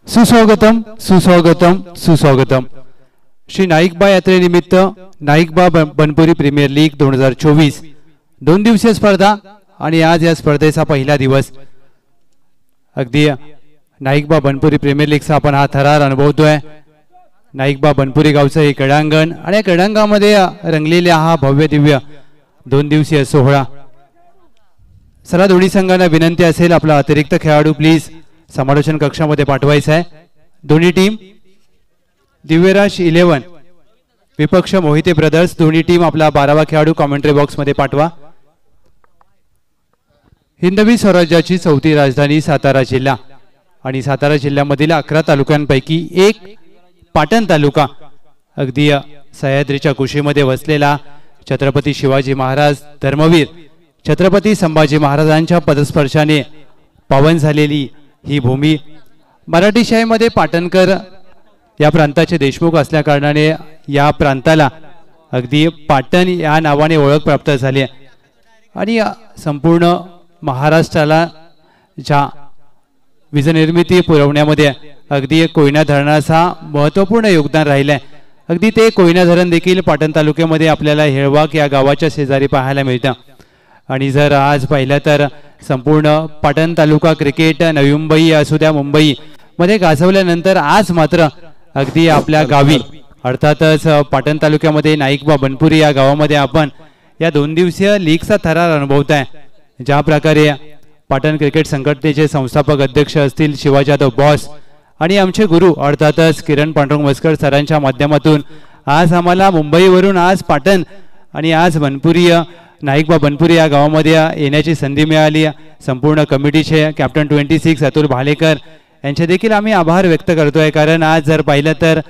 सुस्वागतम सुस्वागतम सुस्वागतम। श्री नाईकबा यात्रेनिमित्त नाईकबा बनपुरी प्रीमियर लीग 2024 2 दिवसीय स्पर्धा आणि आज या स्पर्धेचा पहिला दिवस। अगदी नाईकबा बनपुरी प्रीमियर लीगचा आपण हा थरार अनुभवतोय। नाईकबा बनपुरी गावचं हे क्रीडांगण आणि या क्रीडांगणामध्ये रंगलेला हा भव्य दिव्य 2 दिवसीय सोहळा। चला दोन्ही संघांना विनंती असेल आपला अतिरिक्त खेळाडू प्लीज समालोचन कक्षामध्ये पाठवायचा आहे। दोन्ही टीम दिव्यराज 11 विपक्ष मोहिते ब्रदर्स दोन्ही टीम आपला 12वा खेळाडू कमेंट्री बॉक्स मध्ये पाठवा। हिंदवी स्वराज्याची चौथी राजधानी सातारा जिल्हा आणि सातारा जिल्ह्यामधील 11 तालुक्यांपैकी एक पाटण तालुका अगदी सह्याद्रीच्या कुशीमध्ये वसलेला छत्रपती शिवाजी महाराज धर्मवीर छत्रपती संभाजी महाराजांच्या पदस्पर्शाने पावन झालेली ही भूमी। मराठी शाळेमध्ये पाटणकर या प्रांताचे देशमुख असल्या कारणाने या प्रांताला अगदी पाटण या नावाने ओळख प्राप्त झाली आहे आणि संपूर्ण महाराष्ट्राला ज्या वीज निर्मिती पुरवण्यामध्ये अगदी कोयना धरणाचा महत्त्वपूर्ण योगदान राहिले आहे। अगदी ते कोयना धरण देखील पाटण तालुक्यामध्ये आपल्याला हेळवाक या गावाच्या शेजारी पाहायला मिळतं। आणि जर आज पाहिलं तर संपूर्ण पाटण तालुका क्रिकेट नवी मुंबई असू द्या मुंबई मध्ये गाजवल्यानंतर आज मात्र अगदी आपल्या गावी अर्थातच पाटण तालुक्यामध्ये नाईकबा बनपुरी या गावामध्ये आपण या 2 दिवसीय लीगचा थरार अनुभवताय। ज्या प्रकारे पाटण क्रिकेट संघटनेचे संस्थापक अध्यक्ष असतील शिवाजी यादव बॉस आणि आमचे गुरु अर्थातच किरण पांडुरंग मस्कर सरांच्या माध्यमातून आज आम्हाला मुंबईवरून आज पाटण आणि आज बनपुरी नाईकबा बनपुरी या गावामध्ये येण्याची संधी मिळाली। संपूर्ण कमिटीचे कॅप्टन 26 अतुल भालेकर यांचे देखील आम्ही आभार व्यक्त करतोय, कारण आज जर पाहिलं तर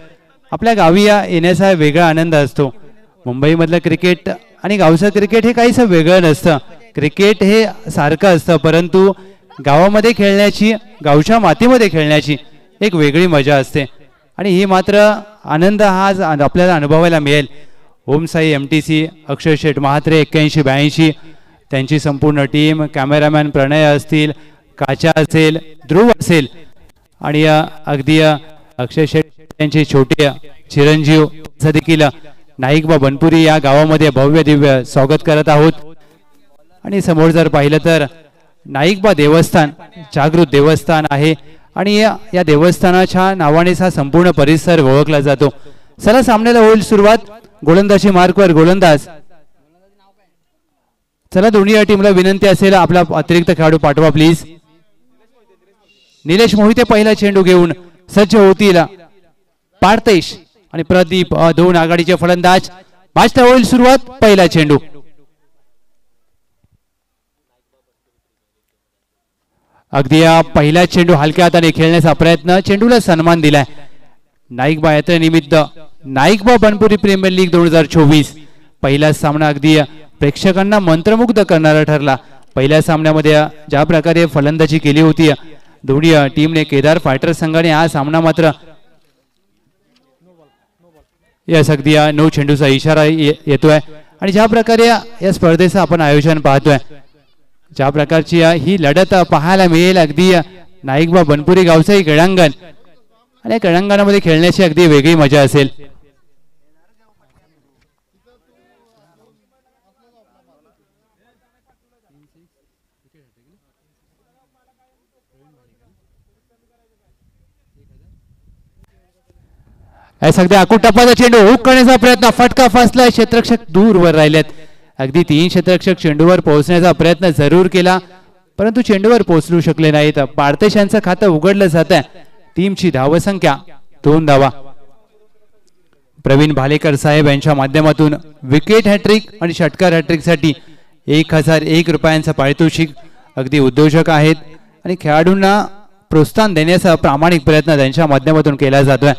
आपल्या गावी येण्याचा वेगळा आनंद असतो। मुंबईमधलं क्रिकेट आणि गावचं क्रिकेट हे काहीसं वेगळं नसतं। क्रिकेट हे सारखं असतं, परंतु गावामध्ये खेळण्याची गावच्या मातीमध्ये खेळण्याची एक वेगळी मजा असते आणि ही मात्र आनंद हा आज आपल्याला अनुभवायला मिळेल। ओम साई MTC अक्षय शेठ महात्रे 81-82 त्यांची संपूर्ण टीम, कॅमेरामॅन प्रणय असतील, काचा असेल, ध्रुव असेल आणि अगदी अक्षय शेठ यांचे छोटे चिरंजीव देखील नाईकबा बनपुरी या गावामध्ये भव्य दिव्य स्वागत करत आहोत। आणि समोर जर पाहिलं तर नाईकबा देवस्थान जागृत देवस्थान आहे आणि या देवस्थानाच्या नावानेच हा संपूर्ण परिसर ओळखला जातो। चला सामन्याला होईल सुरुवात। गोलंदाजी मार्कवर गोलंदाज। चला दोन्ही टीमला विनंती असेल आपला अतिरिक्त खेळाडू पाठवा प्लीज। निलेश मोहिते पहिला चेंडू घेऊन सज्ज होतील। पार्थेश आणि प्रदीप दोन आघाडीचे फलंदाज। मॅचला होईल सुरुवात। पहिला चेंडू अगदी पहिला चेंडू हलक्या हाताने खेळण्याचा प्रयत्न, चेंडूला सन्मान दिलाय। नाईकबा यात्रेनिमित्त नाईकबा बनपुरी प्रीमियर लीग 2024 पहिला सामना अगदी प्रेक्षकांना मंत्रमुग्ध करणारा ठरला। पहिल्या सामन्यामध्ये ज्या प्रकारे फलंदाजी केली होती दोन्ही टीमने, केदार फायटर संघाने हा सामना मात्र यस अगदी 9 चेंडूचा इशारा येतोय आणि ज्या प्रकारे या स्पर्धेचं आपण आयोजन पाहतोय, ज्या प्रकारची ही लढत पाहायला मिळेल अगदी नाईकबा बनपुरी गावचं क्रीडांगण आणि क्रीडांगणामध्ये खेळण्याची अगदी वेगळी मजा असेल। सध्या अकुटप्पाचा चेंडू हुक करण्याचा प्रयत्न, फटका फसला, क्षेत्ररक्षक दूर वर राहिलेत। अगदी 3 क्षेत्ररक्षक चेंडूवर पोहोचण्याचा प्रयत्न जरूर केला परंतु चेंडूवर पोहोचू शकले नाहीत। पार्थेश यांचं खातं उघडलं जात आहे। टीमची धावसंख्या 2 धावा। प्रवीण भालेकर साहेब यांच्या माध्यमातून विकेट हॅट्रिक आणि षटकार हॅट्रिक साठी 1001 रुपयांचं पारितोषिक अगदी उद्योजक आहेत आणि खेळाडूंना प्रोत्साहन देण्याचा प्रामाणिक प्रयत्न त्यांच्या माध्यमातून केला जातोय।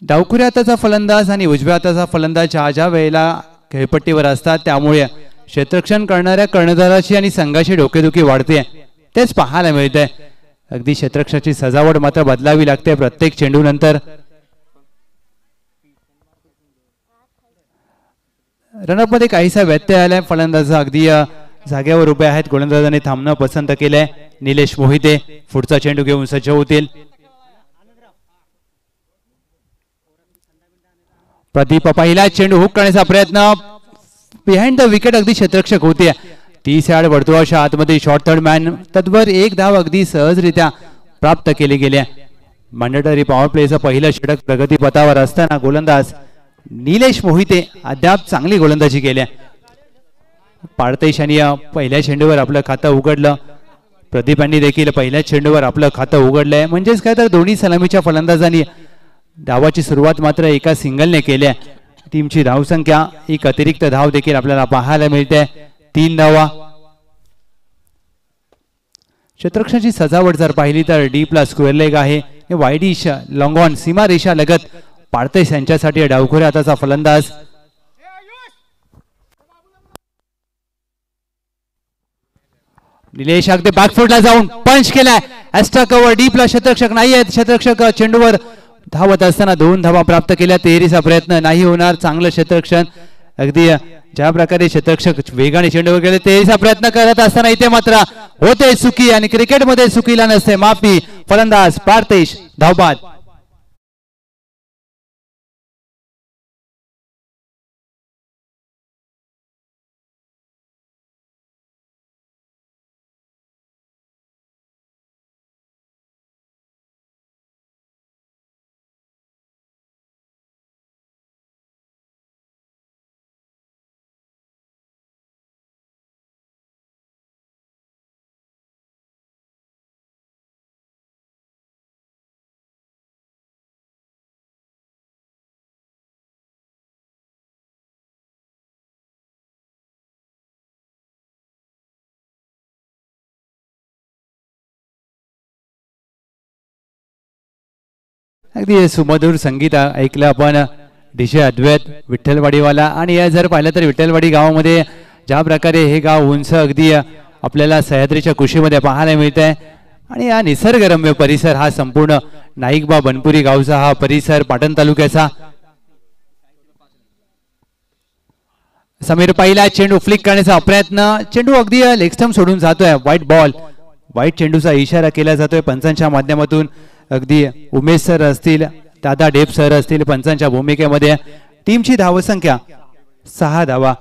डावखुऱ्या हाताचा फलंदाज आणि उजव्या हाताचा फलंदाज ज्या वेळेला खेळपट्टीवर असतात त्यामुळे क्षेत्ररक्षण करणाऱ्या कर्णधाराची आणि संघाची डोकेदुखी वाढते, तेच पाहायला मिळतंय। अगदी क्षेत्ररक्षाची सजावट मात्र बदलावी लागते प्रत्येक चेंडू नंतर। रनअप मध्ये काहीसा व्यत्यय आलाय, फलंदाज अगदी जागेवर उभे आहेत. गोलंदाजाने थांबणं पसंत केलंय. निलेश मोहिते पुढचा चेंडू घेऊन सज्ज होतील. प्रदीप पहिला चेंडू हुक करण्याचा प्रयत्न बिहाइंड द विकेट अगदी क्षेत्ररक्षक होते. 30 यार्ड वर्तुळाच्या आतमध्ये शॉर्ट थर्ड मॅन तद्भर एक धाव अगदी सहजरित्या प्राप्त केली गेली. मॅन्डेटरी पॉवर प्लेचं पहिलं षटक प्रगतीपथावर असताना गोलंदाज निलेश मोहिते अद्याप चांगली गोलंदाजी केली. पाडतेश यांनी पहिल्या चेंडूवर आपलं खातं उघडलं. प्रदीप यांनी देखील पहिल्या चेंडूवर आपलं खातं उघडलंय. म्हणजेच काय तर दोन्ही सलामीच्या फलंदाजांनी धावाची सुरुवात मात्र एका सिंगलने केली आहे. टीमची धावसंख्या एक अतिरिक्त धाव देखील आपल्याला पाहायला मिळते. 3 धावा. क्षेत्ररक्षणाची सजावट जर पाहिली तर डीपला स्क्वेअर लेग आहे. वाईडिश लॉंग ऑन सीमा रेषा लगत पाडतेस यांच्यासाठी डावखुऱ्या हाताचा फलंदाज. निलेश अगदी बॅकफुटला जाऊन पंच केलाय. एक्स्ट्रा कव्हर डीपला क्षेत्ररक्षक नाही आहेत. क्षेत्ररक्षक चेंडूवर धावत असताना 2 धावा प्राप्त केल्या. 13चा प्रयत्न नाही होणार. चांगलं क्षेत्ररक्षण अगदी ज्या प्रकारे क्षेत्ररक्षक वेगाने चेंडूवर गेले 13चा प्रयत्न करत असताना इथे मात्र होते चुकी आणि क्रिकेटमध्ये चुकीला नसते माफी. फलंदाज पाडतेश धावबाद. अगदी सुमधुर संगीत ऐकलं आपण. डीजे अद्वैत विठ्ठलवाडीवाला. आणि या जर पाहिलं तर विठ्ठलवाडी गावामध्ये ज्या प्रकारे हे गाव उंच अगदी आपल्याला सह्याद्रीच्या कुशीमध्ये पाहायला मिळत आहे. आणि हा निसर्गरम्य परिसर हा संपूर्ण नाईकबा बनपुरी गावचा हा परिसर पाटण तालुक्याचा. समीर पहिला चेंडू फ्लिक करण्याचा प्रयत्न. चेंडू अगदी लेग स्टंप सोडून जातोय. White ball. व्हाईट चेंडूचा इशारा केला जातोय पंचांच्या माध्यमातून. अगदी उमेश सर असतील, दादा डेप सर असतील पंचांच्या भूमिकेमध्ये. टीमची धावसंख्या 6 धावा.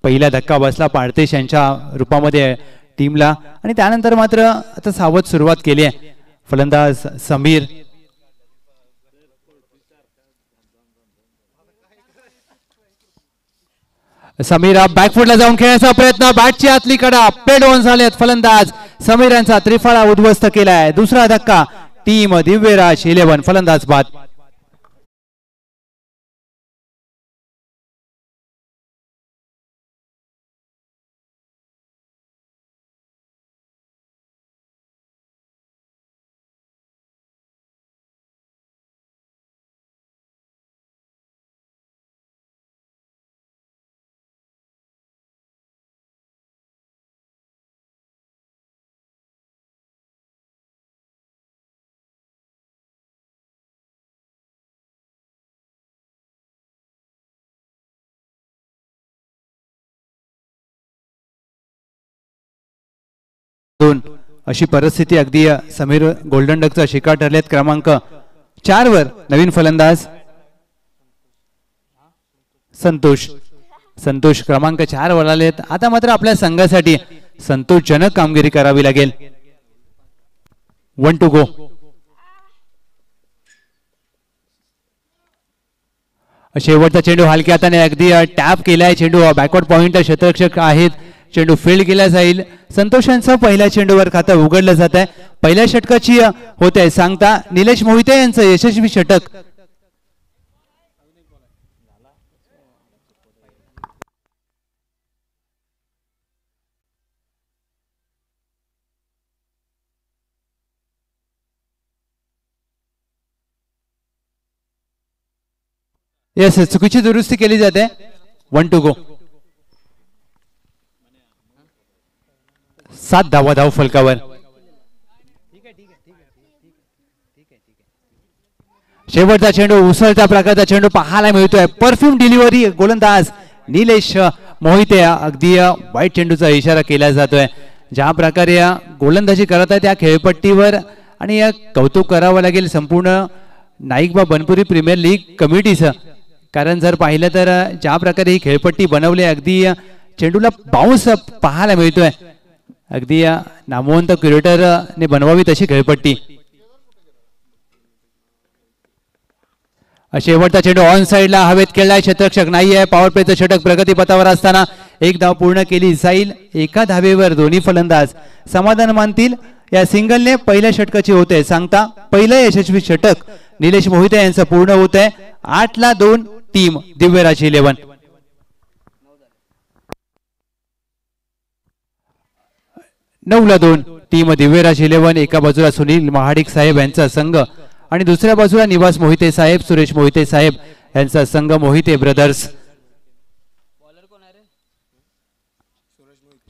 पहिला धक्का बसला पाडतेश यांच्या रूपामध्ये टीमला. आणि त्यानंतर मात्र आता सावध सुरुवात केली आहे फलंदाज समीर. समीर बॅकफुटला जाऊन खेळण्याचा प्रयत्न. बॅटची आतली कडा पेड ऑन झालेत. फलंदाज समीर यांचा त्रिफळा उद्ध्वस्त केलाय. दुसरा धक्का. टीम दिव्यराज 11 फलंदाज बाद. अशी परिस्थिती अगदी समीर गोल्डन डकचा शिकार ठरलेत. क्रमांक 4 वर नवीन फलंदाज संतोष. संतोष क्रमांक 4 वर आलेत. आता मात्र आपल्या संघासाठी संतोषजनक कामगिरी करावी लागेल. 1 टू गो. शेवटचा चेंडू हलक्या हाताने अगदी टॅप केलाय. चेंडू बॅकवर्ड पॉइंट क्षेत्ररक्षक आहेत. चेंडू फील्ड केला जाईल. संतोषांचं पहिल्या चेंडूवर खातं उघडलं जात आहे. पहिल्या षटकाची होत आहे सांगता. निलेश मोहिते यांचं यशस्वी षटक. येस चुकीची दुरुस्ती केली जाते. 1 टू गो. 7 धावा धाव फलकावर. शेवटचा चेंडू उसळत्या प्रकारचा चेंडू पाहायला मिळतोय. परफ्यूम डिलिव्हरी गोलंदाज निलेश मोहिते अगदी वाईट चेंडूचा इशारा केला जातोय. ज्या प्रकारे गोलंदाजी करत आहे त्या खेळपट्टीवर आणि कौतुक करावं लागेल संपूर्ण नाईकबा बनपुरी प्रीमियर लीग कमिटीचं. कारण जर पाहिलं तर ज्या प्रकारे ही खेळपट्टी बनवली अगदी चेंडूला बाउन्स पाहायला मिळतोय. अगदी नामवंत क्रिकेटरने बनवावी तशी खेळपट्टी. शेवटचा चेंडू ऑन साइडला हवेत खेळलाय. क्षेत्ररक्षक नाहीये. पॉवर प्लेचं षटक प्रगतीपथावर असताना एक धाव पूर्ण केली जाईल. एका धावेवर दोन्ही फलंदाज समाधान मानतील. या सिंगलने पहिल्या षटकाची होते सांगता पहिलं यशस्वी षटक निलेश मोहिते यांचं पूर्ण होत आहे. 8-2 टीम दिव्यराज 11. नऊला 2 टीम दिव्यराज 11. एका बाजूला सुनील महाडिक साहेब यांचा संघ आणि दुसऱ्या बाजूला निवास मोहिते साहेब सुरेश मोहिते साहेब यांचा संघ मोहिते ब्रदर्स.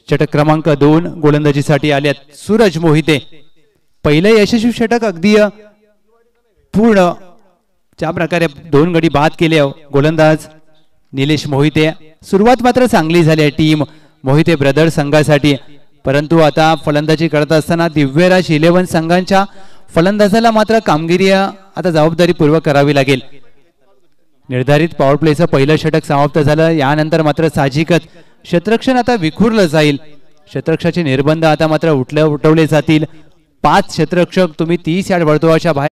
षटक क्रमांक 2 गोलंदाजीसाठी आल्यात सूरज मोहिते. पहिले यशस्वी षटक अगदी पूर्ण ज्या प्रकारे 2 गडी बाद केले गोलंदाज निलेश मोहिते. सुरुवात मात्र चांगली झाली आहे टीम मोहिते ब्रदर्स संघासाठी. परंतु आता फलंदाजी करत असताना दिव्यराज 11 संघांच्या फलंदाजाला मात्र कामगिरी आता जबाबदारीपूर्वक करावी लागेल. निर्धारित पॉवर प्लेचं पहिलं षटक समाप्त झालं. यानंतर मात्र साहजिकच क्षेत्ररक्षण आता विखुरलं जाईल. क्षेत्ररक्षाचे निर्बंध आता मात्र उठवले जातील. 5 क्षेत्ररक्षक तुम्ही 30 यार्ड वर्तुळाच्या बाहेर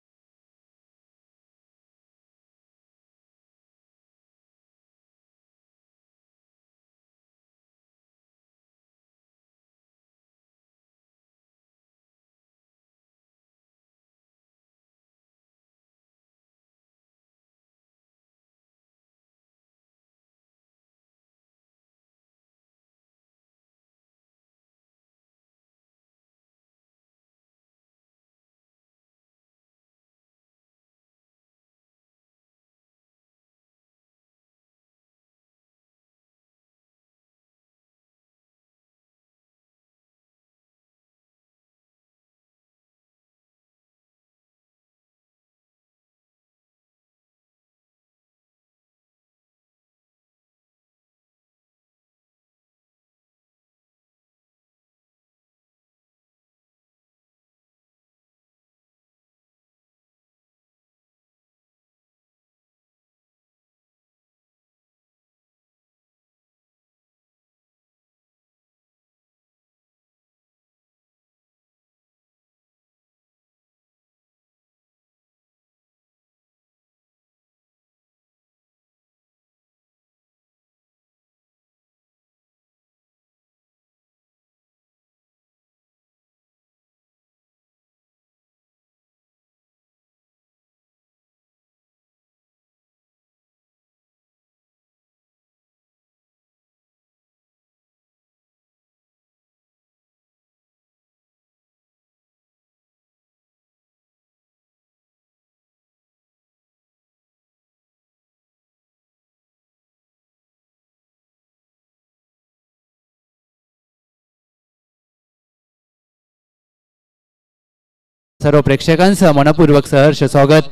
सर्व प्रेक्षकांचं मनपूर्वक सहर्ष स्वागत.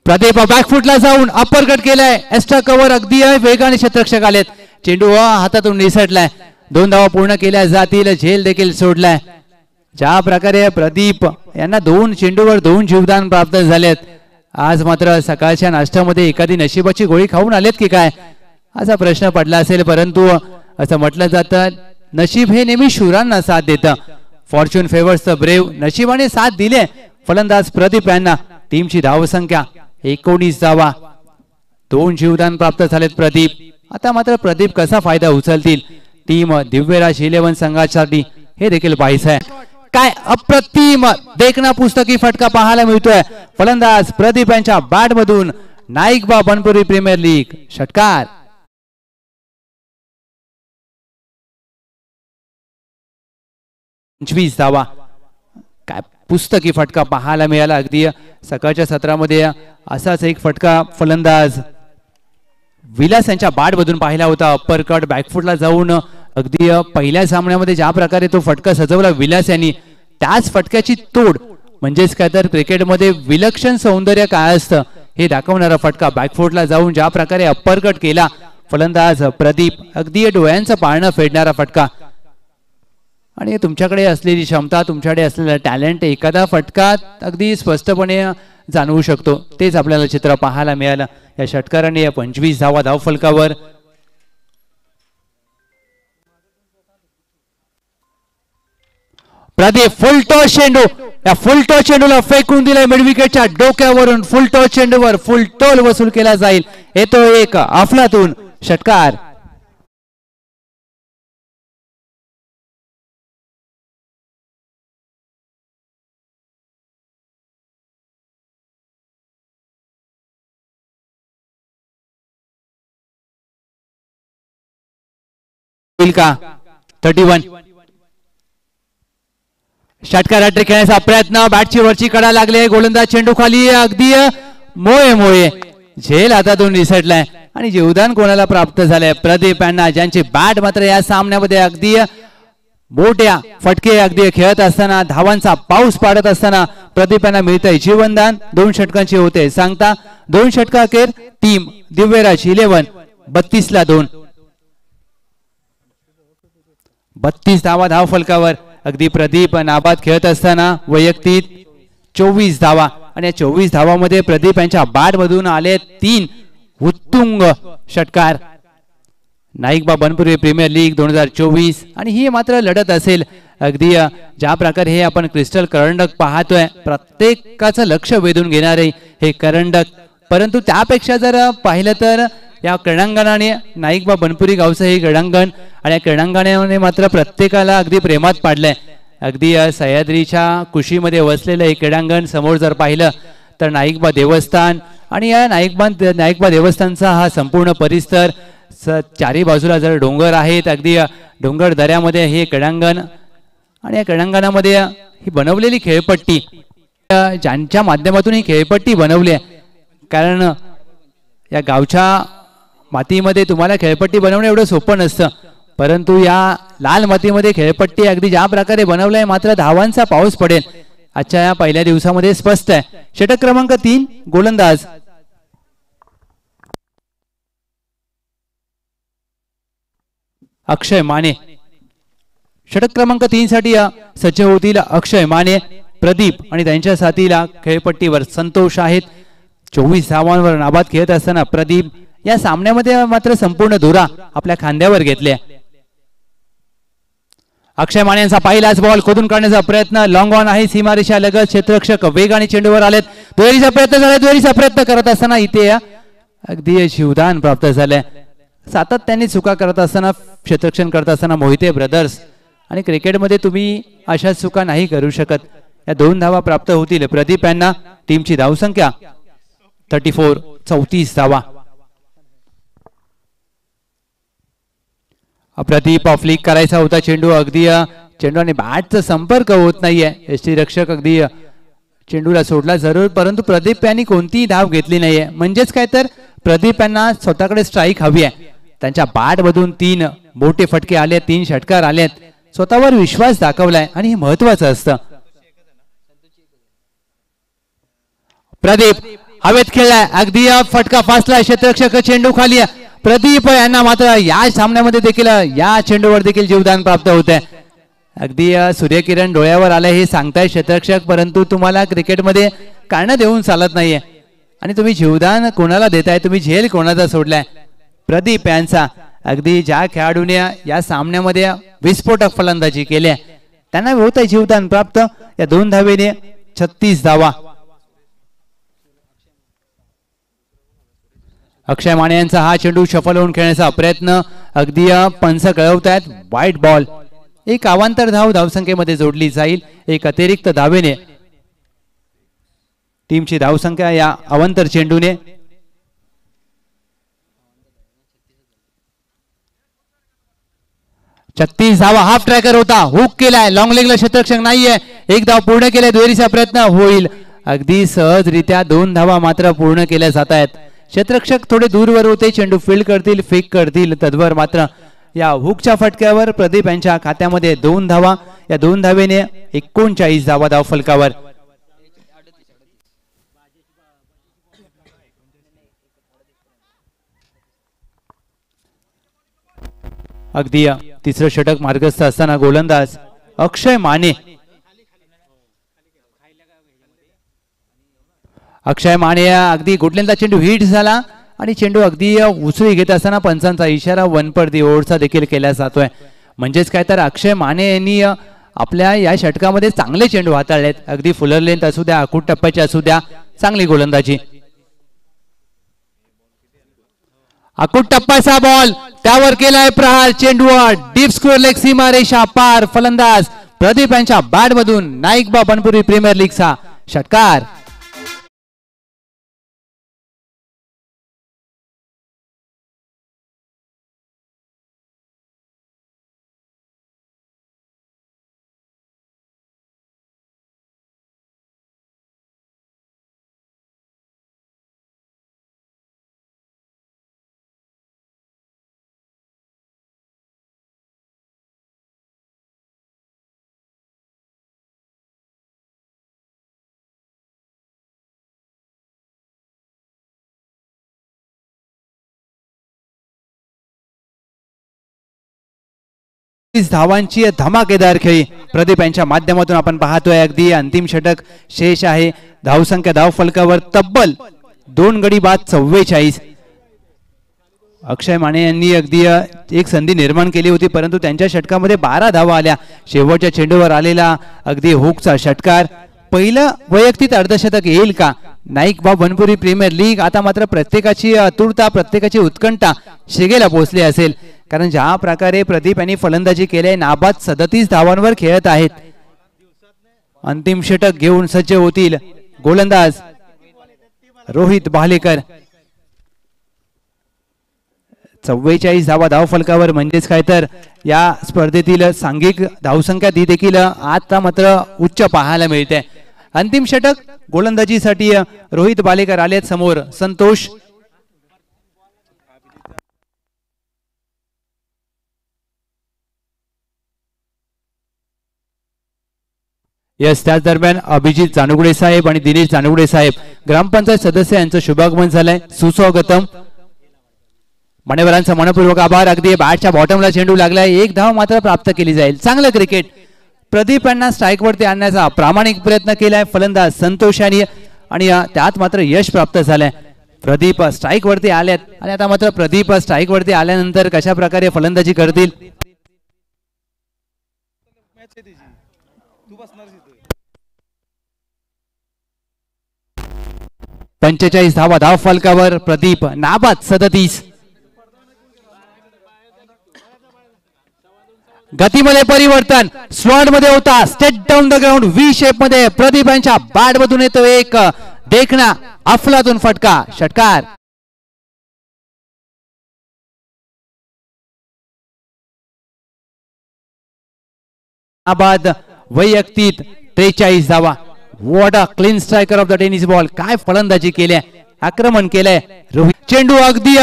प्रदीप बॅकफुटला जाऊन अप्पर कट केलाय. एक्स्ट्रा कव्हर अगदी वेगाने क्षेत्ररक्षक आलेत. चेंडू हातातून निसटलाय. 2 धावा पूर्ण केल्या जातील. झेल देखील सोडलाय. ज्या प्रकारे प्रदीप यांना 2 चेंडूवर 2 जीवदान प्राप्त झालेत. आज मात्र सकाळच्या नाश्त्यामध्ये एखादी नशिबाची गोळी खाऊन आलेत की काय असा प्रश्न पडला असेल. परंतु असं म्हटलं जातं नशीब हे नेहमी शूरांना साथ देतं. Fortune favours the brave. नशिबाने साथ दिले फलंदाज प्रदीप यांना. टीमची धावसंख्या 19 धावा. 2 जीवदान प्राप्त झालेत प्रदीप. आता मात्र प्रदीप कसा फायदा उचलतील टीम दिव्यराज 11 संघासाठी हे देखील पाहायचं आहे. काय अप्रतिम देखना पुस्तकी फटका पाहायला मिळतोय फलंदाज प्रदीप यांच्या बॅट मधून. नाईकबा बनपुरी प्रीमियर लीग षटकार. धावा. काय पुस्तकी फटका पाहायला मिळाला. अगदी सकाळच्या सत्रामध्ये असाच एक फटका फलंदाज विलास यांच्या बॅट मधून पाहिला होता. अप्पर कट बॅकफुटला जाऊन अगदी पहिल्या सामन्यामध्ये ज्या प्रकारे तो फटका सजवला विलास यांनी त्याच फटक्याची तोड म्हणजेच काय तर क्रिकेटमध्ये विलक्षण सौंदर्य काय असतं हे दाखवणारा फटका बॅकफुटला जाऊन ज्या प्रकारे अप्पर कट केला फलंदाज प्रदीप, अगदी डोळ्यांचं पाळणं फेडणारा फटका. आणि तुमच्याकडे असलेली क्षमता, तुमच्याकडे असलेला टॅलेंट एखादा फटका अगदी स्पष्टपणे जाणवू शकतो. तेच आपल्याला चित्र पाहायला मिळालं. या षटकाराने 25 धावा धावफलकावर. प्रदीप फुल टॉस चेंडू, या फुल टॉस चेंडूला फेकून दिलाय मिड विकेटच्या डोक्यावरून. फुल टॉस चेंडूवर फुल टोल वसूल केला जाईल. येतो एक अफलातून षटकार. का 31 षटकार हॅट्रिक खेळण्याचा प्रयत्न, बॅटची वरची कडा लागले, गोलंदाज चेंडू खाली, अगदी मोये झेल हातातून निसटलाय आणि जीवदान कोणाला प्राप्त झालंय? प्रदीप यांना, ज्यांची बॅट मात्र या सामन्यामध्ये अगदी मोठ्या फटके अगदी खेळत असताना, धावांचा पाऊस पाडत असताना प्रदीप यांना मिळतंय जीवनदान. 2 षटकांची होते सांगता. 2 षटका अखेर टीम दिव्यराज 11 32 2. 32 धावा धाव फलकावर. अगदी प्रदीप नाबाद खेळत असताना वैयक्तिक 24 धावा आणि या 24 धावामध्ये प्रदीप यांच्या बॅट मधून आले 3 उत्तुंग षटकार. नाईकबा बनपुरी प्रीमियर लीग 2024 आणि ही मात्र लढत असेल अगदी ज्या प्रकारे हे आपण क्रिस्टल करंडक पाहतोय, प्रत्येकाचं लक्ष वेधून घेणारे हे करंडक. परंतु त्यापेक्षा जर पाहिलं तर या क्रीडांगणाने, नाईकबा बनपुरी गावचं हे क्रीडांगण आणि या क्रीडांगणाने मात्र प्रत्येकाला अगदी प्रेमात पाडलंय. अगदी सह्याद्रीच्या कुशीमध्ये वसलेलं हे क्रीडांगण समोर जर पाहिलं तर नाईकबा देवस्थान आणि या नाईकबा देवस्थानचा हा संपूर्ण परिसर, चारी बाजूला जर डोंगर आहेत, अगदी डोंगर दऱ्यामध्ये हे क्रीडांगण आणि या क्रीडांगणामध्ये ही बनवलेली खेळपट्टी, ज्यांच्या माध्यमातून ही खेळपट्टी बनवली आहे. कारण या गावच्या मातीमध्ये तुम्हाला खेळपट्टी बनवणं एवढं सोपं नसतं, परंतु या लाल मातीमध्ये खेळपट्टी अगदी ज्या प्रकारे बनवलंय मात्र धावांचा पाऊस पडेल आजच्या या पहिल्या दिवसामध्ये स्पष्ट आहे. षटक क्रमांक 3 गोलंदाज अक्षय माने. षटक क्रमांक 3 साठी सज्ज होतील अक्षय माने, प्रदीप आणि त्यांच्या साथीला खेळपट्टीवर संतोष आहेत. 24 धावांवर नाबाद खेळत असताना प्रदीप या सामन्यामध्ये मात्र संपूर्ण धुरा आपल्या खांद्यावर घेतले. अक्षय माने यांचा पहिलाच बॉल खोदून काढण्याचा प्रयत्न, लॉंग ऑन आहे, सीमारेषा लगत, क्षेत्ररक्षक वेगाने चेंडूवर आलेत, दुहेरीचा प्रयत्न झाला. दुहेरीचा प्रयत्न करत असताना इथे अगदी जीवदान प्राप्त झालंय. सातत्याने चुका करत असताना, क्षेत्ररक्षण करत असताना मोहिते ब्रदर्स आणि क्रिकेटमध्ये तुम्ही अशा चुका नाही करू शकत. या 2 धावा प्राप्त होतील प्रदीप यांना. टीमची धावसंख्या 34 धावा. प्रदीप फ्लिक करायचा होता चेंडू, अगदी चेंडू आणि बॅटचा संपर्क होत नाहीये. यष्टी रक्षक अगदी चेंडूला सोडला जरूर, परंतु प्रदीप यांनी कोणतीही धाव घेतली नाहीये. म्हणजेच काय तर प्रदीप यांना स्वतःकडे स्ट्राईक हवी आहे. त्यांच्या बॅट मधून 3 मोठे फटके आले, 3 षटकार आलेत, स्वतःवर विश्वास दाखवलाय आणि हे महत्वाचं असतं. प्रदीप हवेत खेळलाय, अगदी फटका फासलाय, क्षेत्ररक्षक चेंडू खाली आहे. प्रदीप यांना मात्र या सामन्यामध्ये देखील या चेंडूवर देखील जीवदान प्राप्त होत आहे. अगदी सूर्यकिरण डोळ्यावर आलंय हे सांगताय क्षेत्ररक्षक, परंतु तुम्हाला क्रिकेटमध्ये कारण देऊन चालत नाहीये आणि तुम्ही जीवदान कोणाला देताय, तुम्ही झेल कोणाचा सोडलाय? प्रदीप यांचा. अगदी ज्या खेळाडूने या सामन्यामध्ये विस्फोटक फलंदाजी केली त्यांना होत आहे जीवदान प्राप्त. या 2 धावेने 36 धावा. अक्षय माने यांचा हा चेंडू शफल होऊन खेळण्याचा प्रयत्न, अगदी पंच कळवतायत वाईट बॉल. एक अवांतर धाव धावसंख्येमध्ये जोडली जाईल. एक अतिरिक्त धावेने टीमची धावसंख्या या अवांतर चेंडूने 36 धावा. हाफ ट्रॅकर होता, हुक केलाय, लॉंग लेगला क्षेत्ररक्षक नाहीये, 1 धाव पूर्ण केलाय, दुहेरीचा प्रयत्न होईल. अगदी सहजरित्या 2 धावा मात्र पूर्ण केल्या जात आहेत. क्षेत्ररक्षक थोडे दूरवर होते, चेंडू फील्ड करतील, फेक करतील, तद्वर मात्र या हुकच्या फटक्यावर प्रदीप यांच्या खात्यामध्ये 2 धावा. या 2 धावेने 39 धावा धाव फलकावर. अगदी तिसरं षटक मार्गस्थ असताना गोलंदाज अक्षय माने अगदी गुडलेंचा चेंडू हिट झाला आणि चेंडू अगदी उचली घेत असताना पंचांचा इशारा वन पर दी ओव्हरचा देखील केला जातोय. म्हणजेच काय तर अक्षय माने यांनी आपल्या या षटकामध्ये चांगले चेंडू हाताळलेत. अगदी फुलर लेंथ असू द्या, आखूट टप्प्याची असू द्या, चांगली गोलंदाजी. आखूट टप्प्याचा बॉल त्यावर केलाय प्रहार. चेंडू डीप स्क्वेअर लेग सीमारेषा पार. फलंदाज प्रदीप यांच्या बॅट मधून नाईकबा बनपुरी प्रीमियर लीगचा षटकार. धावांची धमाकेदार खेळी प्रदीप यांच्या माध्यमातून आपण पाहतोय. अगदी अंतिम षटक शेष आहे. धावसंख्या धाव फलकावर तब्बल 2 गडी बाद 44. अक्षय माने यांनी अगदी एक संधी निर्माण केली होती परंतु त्यांच्या षटकामध्ये 12 धावा आल्या. शेवटच्या चेंडूवर आलेला अगदी हुकचा षटकार. पहिलं वैयक्तिक अर्धशतक येईल का? Naikba Banpuri premier league. आता मात्र प्रत्येकाची आतुरता, प्रत्येकाची उत्कंठा शिगेला पोहोचली असेल कारण ज्या प्रकारे प्रदीप यांनी फलंदाजी केली नाबाद 37 धावांवर खेळत आहेत. अंतिम षटक घेऊन सज्ज होतील गोलंदाज रोहित भालेकर. 44 धावा धाव फलकावर म्हणजेच काय तर या स्पर्धेतील सांघिक धावसंख्या ती देखील आता मात्र उच्च पाहायला मिळते. अंतिम षटक गोलंदाजीसाठी रोहित भालेकर आलेत समोर. संतोष यस. त्याच दरम्यान अभिजित जानगुडे साहेब आणि दिनेश जानगुडे साहेब ग्रामपंचायत सदस्य यांचं शुभागमन झालंय. सुस्वागतम. मान्यवरांचा मनपूर्वक आभार. अगदी बॅटच्या बॉटमला चेंडू लागलाय. 1 धाव मात्र प्राप्त केली जाईल. चांगलं क्रिकेट. प्रदीप यांना स्ट्राईक वरती आणण्याचा प्रामाणिक प्रयत्न केलाय फलंदाज संतोष यांनी आणि त्यात मात्र यश प्राप्त झालंय. प्रदीप स्ट्राईक वरती आलेत आणि आता मात्र प्रदीप स्ट्राईक वरती आल्यानंतर कशा प्रकारे फलंदाजी करतील. 45 धावा धाव फलकावर. प्रदीप नाबाद 37. गतीमध्ये परिवर्तन. स्लॉट मध्ये होता. State down the ground V shape मध्ये प्रदीप यांच्या बॅट मधून येतो एक देखना अफलातून फटका. षटकार. नाबाद वैयक्तिक 43 धावा. What a clean striker of the tennis ball. काय फलंदाजी केली, आक्रमण केलंय रोहित. चेंडू अगदी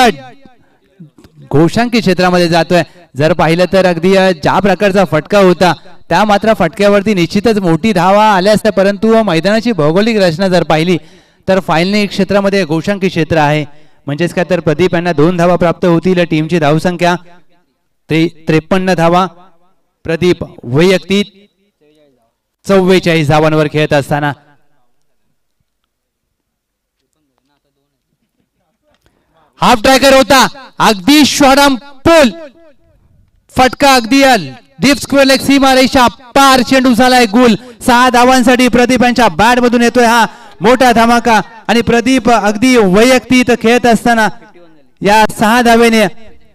घोषांकी क्षेत्रामध्ये जातोय. जर पाहिलं तर अगदी ज्या प्रकारचा फटका होता त्या मात्र फटक्यावरती निश्चितच मोठी धावा आल्या असत्या परंतु मैदानाची भौगोलिक रचना जर पाहिली तर फायनल क्षेत्रामध्ये घोषांकी क्षेत्र आहे. म्हणजेच काय तर प्रदीप यांना 2 धावा प्राप्त होतील. टीमची धावसंख्या 53 धावा. प्रदीप वैयक्तिक 44 धावांवर खेळत असताना हाफ ट्रॅकर होता. अगदी शॉर्टम पुल फटका. अगदी डीप स्क्वेअर लेग सीमारेषा पार. चेंडू झालाय गुल. 6 धावांसाठी प्रदीप यांच्या बॅट मधून येतोय हा मोठा धमाका आणि प्रदीप अगदी वैयक्तिक खेळत असताना या 6 धावेने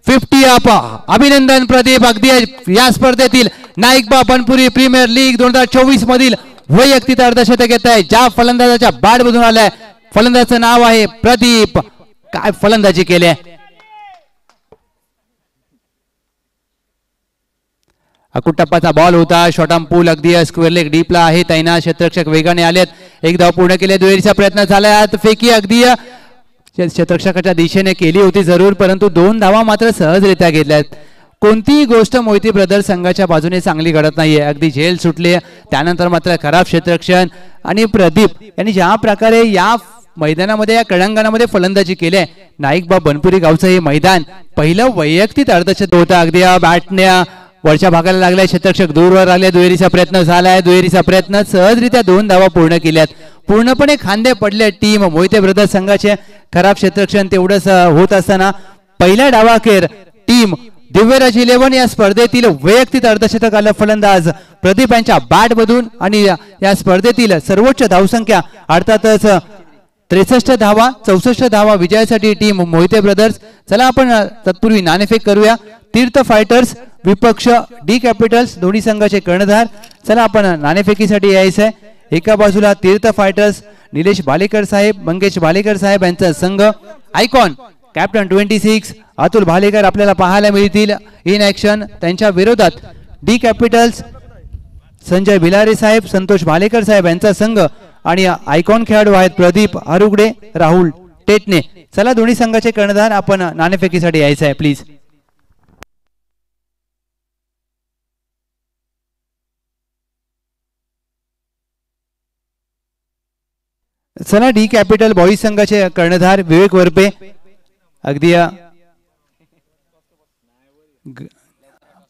50 अप. अभिनंदन प्रदीप. अगदी या स्पर्धेतील नाईकबा बनपुरी प्रीमियर लीग 2024 मधील वैयक्तिक अर्धशतक येत आहे. ज्या फलंदाजाच्या बॅट मधून आलाय फलंदाजाचं नाव आहे प्रदीप. काय फलंदाजी केली. अकुटप्पाचा बॉल होता. शॉर्टम पूल अगदी स्क्वेअर लेग डीपला आहे. तैनात क्षेत्ररक्षक वेगाने आलेत. 1 धाव पूर्ण केले. दुहेरीचा प्रयत्न झाला. फेकी अगदी क्षेत्ररक्षकाच्या दिशेने केली होती जरूर परंतु 2 धावा मात्र सहजरित्या घेतल्यात. कोणतीही गोष्ट मोहिते ब्रदर्स संघाच्या बाजूने चांगली घडत नाहीये. अगदी झेल सुटले त्यानंतर मात्र खराब क्षेत्ररक्षण आणि प्रदीप यांनी ज्या प्रकारे या मैदानामध्ये या क्रीडांगणामध्ये फलंदाजी केली आहे. नाईकबा बनपुरी गावचं हे मैदान पहिलं वैयक्तिक अर्धशतक होतं. अगदी बॅटने वरच्या भागाला लागलाय, क्षेत्ररक्षक दूरवर आले, दुहेरीचा प्रयत्न झालाय, दुहेरीचा प्रयत्न सहजरित्या 2 धावा पूर्ण केल्यात. पूर्णपणे खांदे पडले टीम मोहिते ब्रदर्स संघाचे. खराब क्षेत्ररक्षण तेवढंच होत असताना पहिल्या डावाखेर टीम दिव्यराज 11 या स्पर्धेतील वैयक्तिक अर्धशतक आलं फलंदाज प्रदीप यांच्या बॅट मधून आणि या स्पर्धेतील सर्वोच्च धावसंख्या अर्थातच 63 धावा, 64 धावा विजयासाठी टीम मोहिते ब्रदर्स. चला आपण तत्पूर्वी नाणेफेक करूया. तीर्थ फायटर्स विपक्ष डी कॅपिटल्स दोन्ही संघाचे कर्णधार. चला आपण नाणेफेकीसाठी यायचंय. एका बाजूला तीर्थ फायटर्स निलेश भालेकर साहेब, मंगेश भालेकर साहेब यांचा संघ. आयकॉन कॅप्टन 26 अतुल भालेकर आपल्याला पाहायला मिळतील इन ऍक्शन. त्यांच्या विरोधात डी कॅपिटल्स संजय भिलारे साहेब, संतोष भालेकर साहेब यांचा संघ आणि आयकॉन खेळाडू आहेत प्रदीप आरुगडे, राहुल टेटने. चला दोन्ही संघाचे कर्णधार आपण नाणेफेकीसाठी यायचं आहे प्लीज. चला डी कॅपिटल बॉईज संघाचे कर्णधार विवेक वरपे. अगदी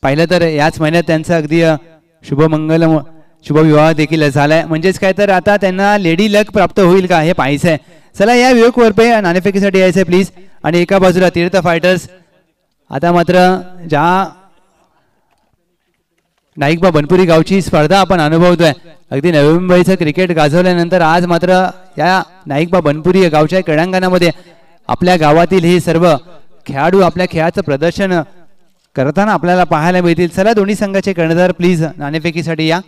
पाहिलं तर याच महिन्यात त्यांचा अगदी शुभमंगल शुभविवाह देखील झालाय. म्हणजेच काय तर आता त्यांना लेडी लक प्राप्त होईल का हे पाहायचं आहे. चला या विवेक वरपे नाणेफेकीसाठी यायचंय प्लीज. आणि एका बाजूला तीर्थ फायटर्स. आता मात्र ज्या नाईकबा बनपुरी गावची स्पर्धा आपण अनुभवतोय, अगदी नवी मुंबईचं क्रिकेट गाजवल्यानंतर आज मात्र या नाईकबा बनपुरी गावच्या क्रीडांगणामध्ये आपल्या गावातील हे सर्व खेळाडू आपल्या खेळाचं प्रदर्शन करताना आपल्याला पाहायला मिळतील. चला दोन्ही संघाचे कर्णधार प्लीज नाणेफेकीसाठी या.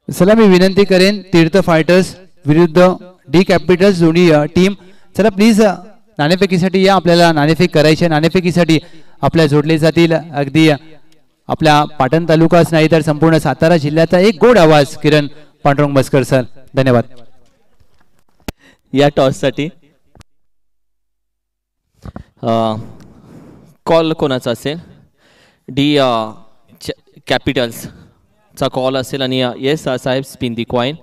चला मी विनंती करेन तीर्थ फायटर्स विरुद्ध डी कॅपिटल्स दोन्ही टीम. चला प्लीज नाणेफेकीसाठी या. आपल्याला नाणेफेक करायची. नाणेफेकीसाठी आपल्या जोडले जातील अगदी आपल्या पाटण तालुकाच नाही तर संपूर्ण सातारा जिल्ह्याचा एक गोड आवाज किरण पांडुरंग बसकर सर. धन्यवाद. या टॉस साठी कॉल कोणाचा असेल? डी कॅपिटल्स चा कॉल असेल आणि येस साहेब स्पिन दी कॉइन.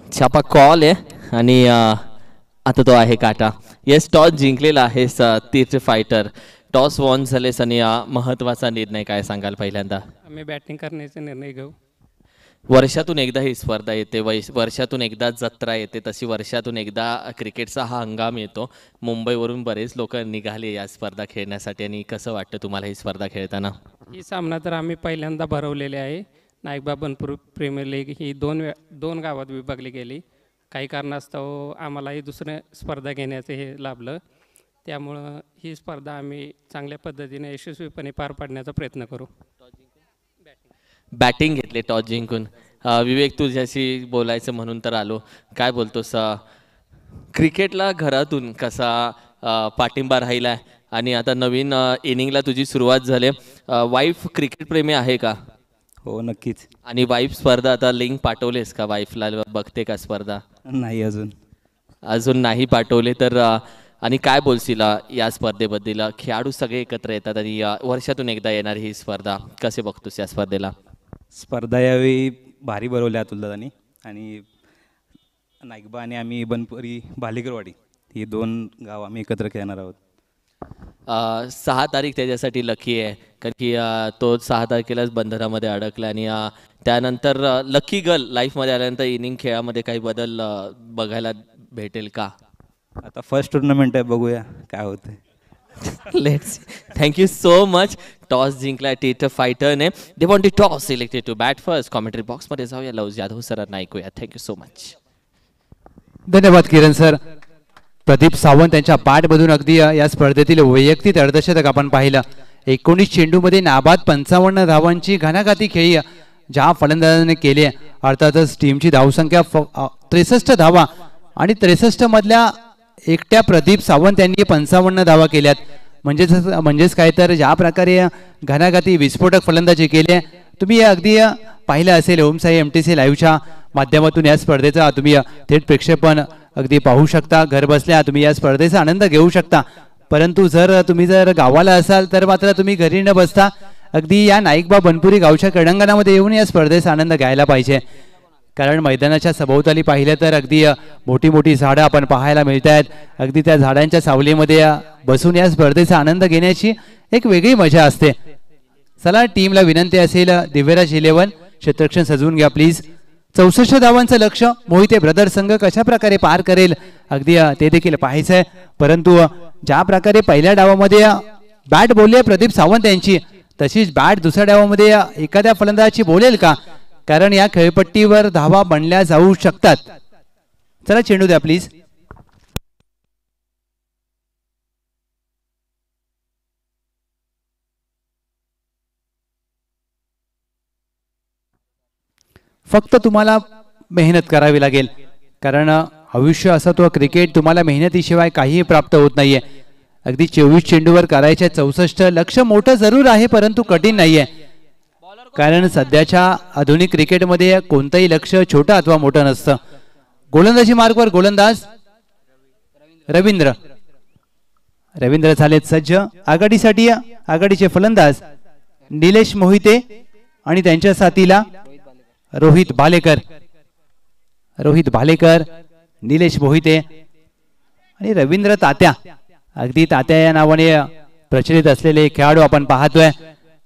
छापा कॉल आहे आणि आता तो आहे काटा. येस टॉस जिंकलेला आहे तीर्थ फायटर. टॉस वॉन झालेस आणि महत्वाचा निर्णय काय सांगाल? पहिल्यांदा आम्ही बॅटिंग करण्याचा निर्णय घेऊ. वर्षातून एकदा ही स्पर्धा येते, वर्षातून एकदा जत्रा येते, तशी वर्षातून एकदा क्रिकेटचा हा हंगाम येतो. मुंबईवरून बरेच लोक निघाले या स्पर्धा खेळण्यासाठी आणि कसं वाटतं तुम्हाला ही स्पर्धा खेळताना? ही सामना तर आम्ही पहिल्यांदा भरवलेले आहे. नाईकबा बनपुर प्रीमियर लीग ही दोन गावात विभागली गेली. काही कारणास्तव आम्हाला ही दुसऱ्या स्पर्धा घेण्याचं हे लाभलं. त्यामुळं ही स्पर्धा आम्ही चांगल्या पद्धतीने यशस्वीपणे पार पाडण्याचा प्रयत्न करू. बॅटिंग घेतले टॉस जिंकून. विवेक तुझ्याशी बोलायचं म्हणून तर आलो. काय बोलतोस? क्रिकेटला घरातून कसा पाठिंबा राहिला आहे आणि आता नवीन इनिंगला तुझी सुरुवात झाली. वाईफ क्रिकेट प्रेमी आहे का? हो नक्कीच. आणि वाईफ स्पर्धा आता लिंक पाठवलेस का? वाईफला बघते का स्पर्धा? नाही अजून नाही पाठवले तर. आणि काय बोलशील या स्पर्धेबद्दल? खेळाडू सगळे एकत्र येतात आणि वर्षातून एकदा येणार ही स्पर्धा, कसे बघतोस या स्पर्धेला? स्पर्धा यावेळी भारी भरवल्या अतुल दादांनी आणि नाईकबा आणि आम्ही बनपुरी भालेकरवाडी ही 2 गाव आम्ही एकत्र खेळणार आहोत. 6 तारीख त्याच्यासाठी लकी आहे कारण की तो 6 तारखेलाच बंधनामध्ये अडकला आणि त्यानंतर लकी गर्ल लाईफमध्ये आल्यानंतर इनिंग खेळामध्ये काही बदल बघायला भेटेल का? आता फर्स्ट टुर्नामेंट आहे, बघूया काय होतं. Let's. Thank you so much. Toss जिंकला तीर्थ फायटरने. They want to toss selected to bat first. Commentary बॉक्समध्ये जाऊया, लव जाधव सरांना ऐकूया. Thank you so much. धन्यवाद किरण सर. प्रदीप सावंत यांच्या बॅटमधून अगदी या स्पर्धेतील वैयक्तिक अर्धशतक आपण पाहिलं. 19 चेंडूमध्ये नाबाद 55 धावांची घणाघाती खेळी ज्या फलंदाजाने केली अर्थातच टीमची धावसंख्या 63 धावा आणि 63 मधल्या एकट्या प्रदीप सावंत यांनी 55 धावा केल्यात. म्हणजेच काय तर ज्या प्रकारे घणाघाती विस्फोटक फलंदाजी केली तुम्ही अगदी पाहिलं असेल. ओमसाई MTC लाईव्हच्या माध्यमातून या स्पर्धेचा तुम्ही थेट प्रक्षेपण अगदी पाहू शकता. घर बसल्या तुम्ही या स्पर्धेचा आनंद घेऊ शकता. परंतु तुम्ही जर गावाला असाल तर मात्र तुम्ही घरी न बसता अगदी या नाईकबा बनपुरी गावच्या क्रीडांगणामध्ये येऊन या स्पर्धेचा आनंद घ्यायला पाहिजे. कारण मैदानाच्या सभोवताली पाहिलं तर अगदी मोठी मोठी झाडं आपण पाहायला मिळत आहेत. अगदी त्या झाडांच्या सावलीमध्ये बसून या स्पर्धेचा आनंद घेण्याची एक वेगळी मजा असते. चला टीमला विनंती असेल दिव्यराज 11 क्षेत्ररक्षण सजवून घ्या प्लीज. 64 धावांचं लक्ष मोहिते ब्रदर संघ कशा प्रकारे पार करेल अगदी ते देखील पाहायचंय. परंतु ज्या प्रकारे पहिल्या डावामध्ये बॅट बोलली प्रदीप सावंत यांची तशीच बॅट दुसऱ्या डावामध्ये एखाद्या फलंदाजाची बोलेल का? कारण या खेळपट्टीवर धावा बनल्या जाऊ शकतात. चला चेंडू द्या प्लीज. फक्त तुम्हाला मेहनत करावी लागेल. कारण आयुष्य असं तो क्रिकेट तुम्हाला मेहनतीशिवाय काहीही प्राप्त होत नाहीये. अगदी 24 चेंडूवर करायचे 64 लक्ष मोठं जरूर आहे परंतु कठीण नाहीये. कारण सध्याच्या आधुनिक क्रिकेटमध्ये कोणतंही लक्ष छोटं अथवा मोठं नसतं. गोलंदाजी मार्गवर गोलंदाज रवींद्र झालेत सज्ज. आघाडीसाठी आघाडीचे फलंदाज निलेश मोहिते आणि त्यांच्या साथीला रोहित भालेकर निलेश मोहिते आणि रवींद्र तात्या. अगदी तात्या या नावाने प्रचलित असलेले खेळाडू आपण पाहतोय.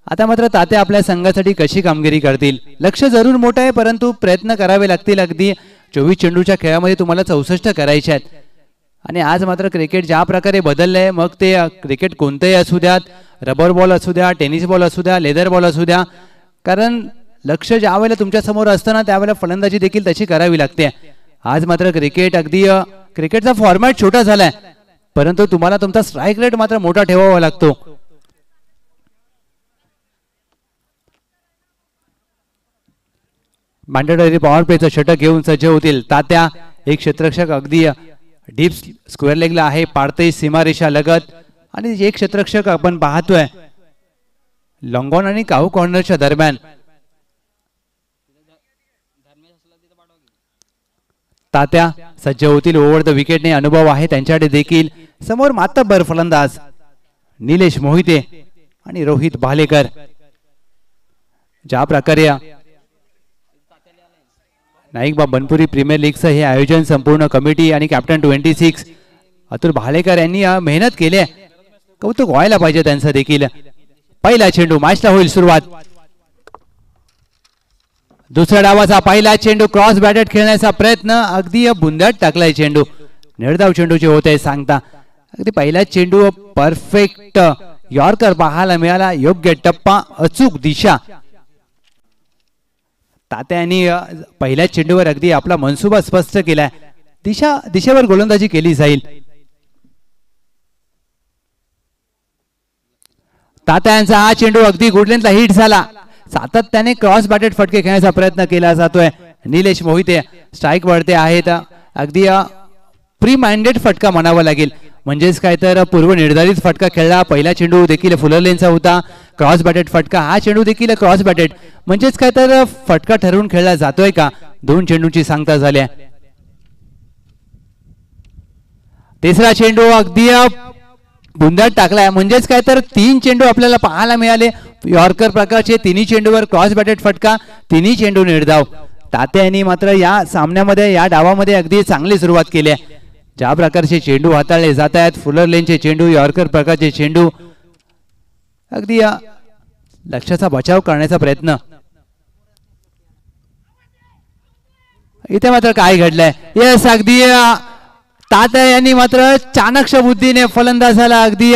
आता मात्र तात्या आपल्या संघासाठी कशी कामगिरी करतील. लक्ष जरूर मोठं आहे परंतु प्रयत्न करावे लागतील. अगदी 24 चेंडूच्या खेळामध्ये तुम्हाला 64 करायचे आहेत. आणि आज मात्र क्रिकेट ज्या प्रकारे बदललंय मग ते क्रिकेट कोणतंही असू द्यात, रबर बॉल असू द्या, टेनिस बॉल असू द्या, लेदर बॉल असू द्या. कारण लक्ष ज्या वेळेला तुमच्या समोर असतं ना त्यावेळेला फलंदाजी देखील तशी करावी लागते. आज मात्र क्रिकेटचा फॉर्मॅट छोटा झालाय परंतु तुम्हाला तुमचा स्ट्राईक रेट मात्र मोठा ठेवावा लागतो. मॅन्डेटरी पॉवर प्लेचं षटक घेऊन सज्ज होतील तात्या. एक क्षेत्ररक्षक अगदी डीप स्क्वेअर लेगला आहे, पाडते सीमारेषा लगत. आणि एक क्षेत्ररक्षक आपण पाहतोय लॉंगॉन आणि काहू कॉर्नरच्या दरम्यान. तात्या सज्ज होतील. ओव्हर द विकेटने अनुभव आहे त्यांच्याकडे देखील. समोर मातब्बर फलंदाज निलेश मोहिते आणि रोहित भालेकर. ज्या प्रकारे नाईकबा बनपुरी प्रीमियर लीगचं हे आयोजन संपूर्ण कमिटी आणि कॅप्टन 26 अतुल भालेकर यांनी मेहनत केली आहे. कौतुक व्हायला पाहिजे त्यांचं देखील. पहिला चेंडू मॅचला होईल सुरुवात. दुसऱ्या डावाचा पहिला चेंडू क्रॉस बॅटेड खेळण्याचा प्रयत्न अगदी बुंद्यात टाकलाय चेंडू. निर्धाव चेंडूचे होते सांगता. अगदी पहिला चेंडू परफेक्ट यॉर्कर पाहायला मिळाला. योग्य टप्पा अचूक दिशा. तात्यांनी पहिल्या चेंडूवर अगदी आपला मनसुबा स्पष्ट केलाय. दिशेवर गोलंदाजी केली जाईल. तात्यांचा हा चेंडू अगदी गुडलेंथला हिट झाला. सातत्याने क्रॉस बॅटेड फटके खेळण्याचा प्रयत्न केला जातोय. निलेश मोहिते स्ट्राईक वळते आहेत. अगदी प्री माइंडेड फटका म्हणावा लागेल. म्हणजेच काय तर पूर्वनिर्धारित फटका खेळला. पहिला चेंडू देखील फुलर लेनचा होता. क्रॉस बॅटेड फटका. हा चेंडू देखील क्रॉस बॅटेड. म्हणजेच काय तर फटका ठरवून खेळला जातोय का. 2 चेंडूची सांगता झाल्या. तिसरा चेंडू अगदी बुंद्यात टाकलाय. म्हणजेच काय तर 3 चेंडू आपल्याला पाहायला मिळाले यॉर्कर प्रकारचे. 3 चेंडूवर क्रॉस बॅटेड फटका, 3 चेंडू निर्धाव. तात्या यांनी मात्र या सामन्यामध्ये या डावामध्ये अगदी चांगली सुरुवात केली आहे. ज्या प्रकारचे चेंडू हाताळले जात आहेत, फुलर लेनचे चेंडू, यॉर्कर प्रकारचे चेंडू, अगदी लक्ष्याचा बचाव करण्याचा प्रयत्न. इथे मात्र काय घडलंय. यस अगदी तात्या यांनी मात्र चाणक्ष बुद्धीने फलंदाजाला अगदी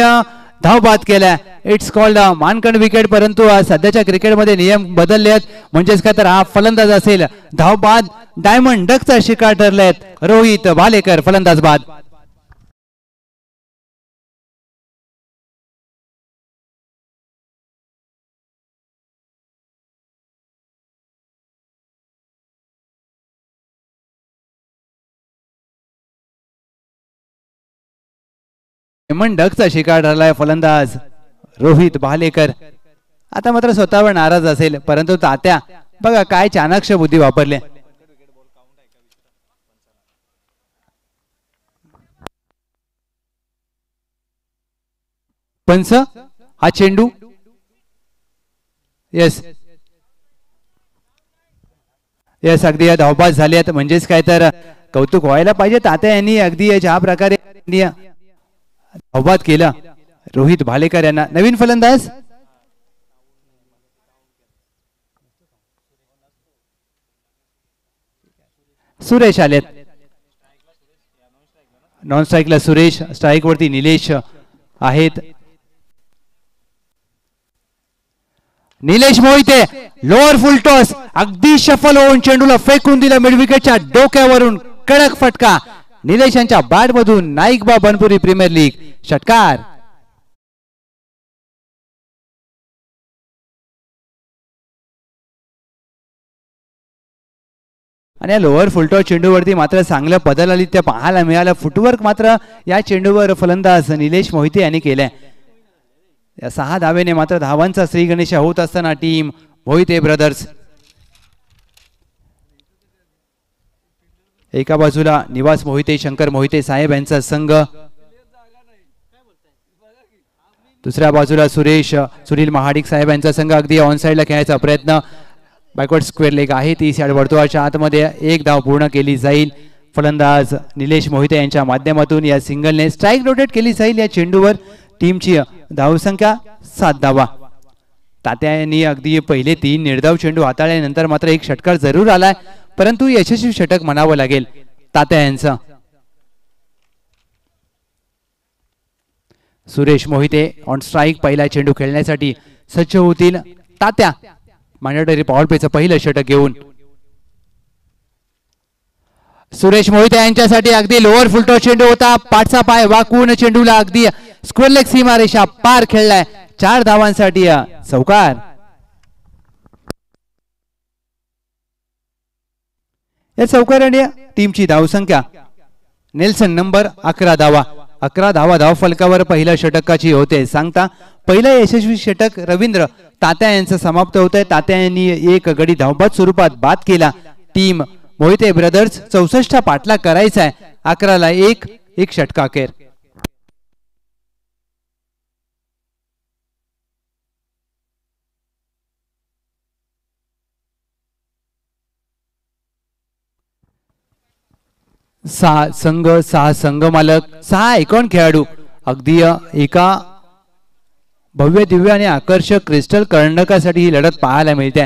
धावबाद केलाय. It's called Mankad wicket. परंतु सध्याच्या क्रिकेटमध्ये नियम बदलले आहेत. म्हणजेच काय तर हा फलंदाज असेल धावबाद. डायमंड डकचा शिकार ठरलेत. रोहित भालेकर फलंदाज बाद. डायमंड डकचा शिकार ठरलाय फलंदाज रोहित भालेकर. आता मात्र स्वतःवर नाराज असेल, परंतु तात्या बघा काय चाणाक्ष बुद्धी वापरले. पंच हा चेंडू येस येस अगदी या धावपास झाल्यात, म्हणजेच काय तर कौतुक व्हायला पाहिजे तात्या यांनी अगदी ज्या प्रकारे धावपात केलं रोहित भालेकर यांना. नवीन फलंदाज सुरेश आलेत. नॉन स्ट्राईकला सुरेश, स्ट्राईक वरती निलेश आहेत. निलेश मोहिते लोअर फुल टॉस अगदी शफल होऊन चेंडूला फेकून दिला मिड विकेटच्या डोक्यावरून. कडक फटका निलेश यांच्या बॅट मधून. नाईकबा बनपुरी प्रीमियर लीग षटकार. आणि या लोअर फुलटॉस चेंडूवरती मात्र चांगलं बदल आली त्या पाहायला मिळालं. फुटवर्क मात्र या चेंडूवर फलंदाज निलेश मोहिते यांनी केलंय. या 6 धावेने मात्र धावांचा श्री गणेश होत असताना टीम मोहिते ब्रदर्स. एका बाजूला निवास मोहिते शंकर मोहिते साहेब यांचा संघ, दुसऱ्या बाजूला सुरेश सुनील महाडिक साहेब यांचा संघ. अगदी ऑन साइडला खेळायचा प्रयत्न. बॅकवर्ड स्क्वेअर लेग आहे ती साइड वर्तुळाच्या आतमध्ये. एक धाव पूर्ण केली जाईल. फलंदाज निलेश मोहिते यांच्या माध्यमातून या सिंगलने स्ट्राईक रोटेट केली जाईल या चेंडूवर. टीमची धावसंख्या 7 धावा. तात्या यांनी अगदी पहिले 3 निर्धाव चेंडू हाताळल्यानंतर मात्र एक षटकार जरूर आलाय, परंतु यशस्वी षटक म्हणावं लागेल तात्या यांचं. सुरेश मोहिते ऑन स्ट्राईक पहिला चेंडू खेळण्यासाठी सज्ज होतील. तात्या मॅन्डेटरी पॉवर प्लेचं पहिलं षटक घेऊन. सुरेश मोहिते यांच्यासाठी अगदी लोअर फुलटॉस चेंडू होता. पाठचा पाय वाकवून चेंडूला अगदी स्क्वेअर लेग सीमारेषा पार खेळलाय. 4 धावांसाठी चौकार. या चौकाराने टीमची धावसंख्या नेल्सन नंबर 11 धावा. 11 धावा धाव फलकावर पहिल्या षटकाची होते सांगता. पहिलं यशस्वी षटक रवींद्र तात्या यांचं समाप्त होतंय. तात्या यांनी एक गडी धावबाद स्वरूपात बाद केला. टीम मोहिते ब्रदर्स 64 पाठला करायचा आहे. 11ला 1 षटकाखेर. सहा संघ मालक 6 आयकॉन खेळाडू अगदी एका भव्य दिव्य आणि आकर्षक क्रिस्टल कर्णकासाठी ही लढत पाहायला मिळते.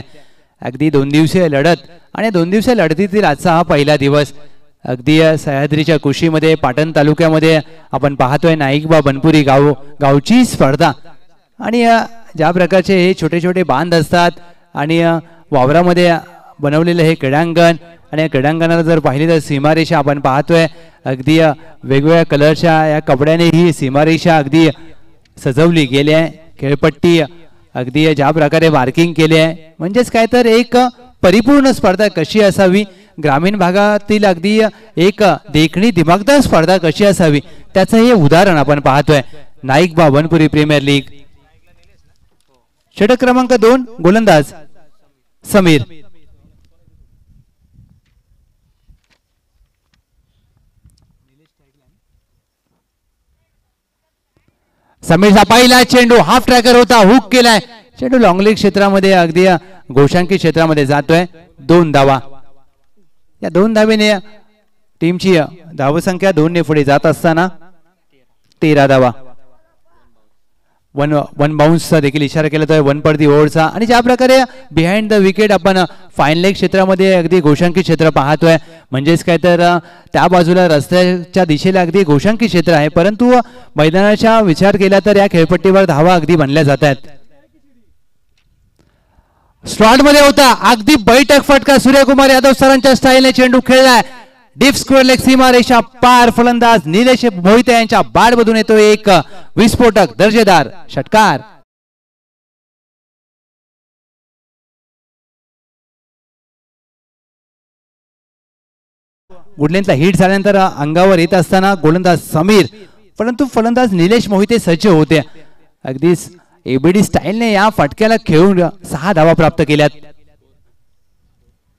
अगदी 2 दिवसीय लढत आणि 2 दिवसीय लढतीतील आजचा हा पहिला दिवस. अगदी सह्याद्रीच्या कुशीमध्ये पाटण तालुक्यामध्ये आपण पाहतोय नाईकबा बनपुरी गावची स्पर्धा. आणि ज्या प्रकारचे हे छोटे छोटे बांध असतात आणि वावरामध्ये बनवलेलं हे क्रीडांगण, आणि या क्रीडांगणाला जर पाहिली तर सीमारेषा आपण पाहतोय. अगदी वेगवेगळ्या कलरच्या या कपड्याने ही सीमारेषा अगदी सजवली गेली आहे. खेळपट्टी अगदी ज्या प्रकारे मार्किंग केले आहे, म्हणजेच काय तर एक परिपूर्ण स्पर्धा कशी असावी, ग्रामीण भागातील अगदी एक देखणी दिमागदार स्पर्धा कशी असावी त्याचं हे उदाहरण आपण पाहतोय. Naikba Banpuri premier league. षटक क्रमांक 2 गोलंदाज समीर. समीरचा पहिला चेंडू हाफ ट्रॅकर होता, हुक केलाय. चेंडू लॉंग लेग क्षेत्रामध्ये अगदी गोशांकी क्षेत्रामध्ये जातोय. 2 धावा. या 2 धावेने टीमची धावसंख्या 2 ने पुढे जात असताना 13 धावा. वन बाउन्सचा देखील इशारा केला जातोय, 1 पर दी ओव्हरचा. आणि ज्या प्रकारे बिहाइंड द विकेट आपण फाईन लेग क्षेत्रामध्ये अगदी गोशांकी क्षेत्र पाहतोय, म्हणजेच काय तर त्या बाजूला रस्त्याच्या दिशेला अगदी गोशांकी क्षेत्र आहे, परंतु मैदानाचा विचार केला तर या खेळपट्टीवर धावा अगदी बनल्या जात आहेत. स्लॉट मध्ये होता अगदी बैठक फटका. सूर्यकुमार यादव सरांच्या स्टाईलने चेंडू खेळलाय. डीप स्क्वेअर लेग सीमारेषा पार. फलंदाज निलेश मोहिते यांच्या बॅट मधून येतो एक विस्फोटक दर्जेदार षटकार. वुडलँडला हिट झाल्यानंतर अंगावर येत असताना गोलंदाज समीर परंतु फलंदाज निलेश मोहिते सज्ज होते. अगदीच एबीडी स्टाईलने या फटक्याला खेळून 6 धावा प्राप्त केल्यात.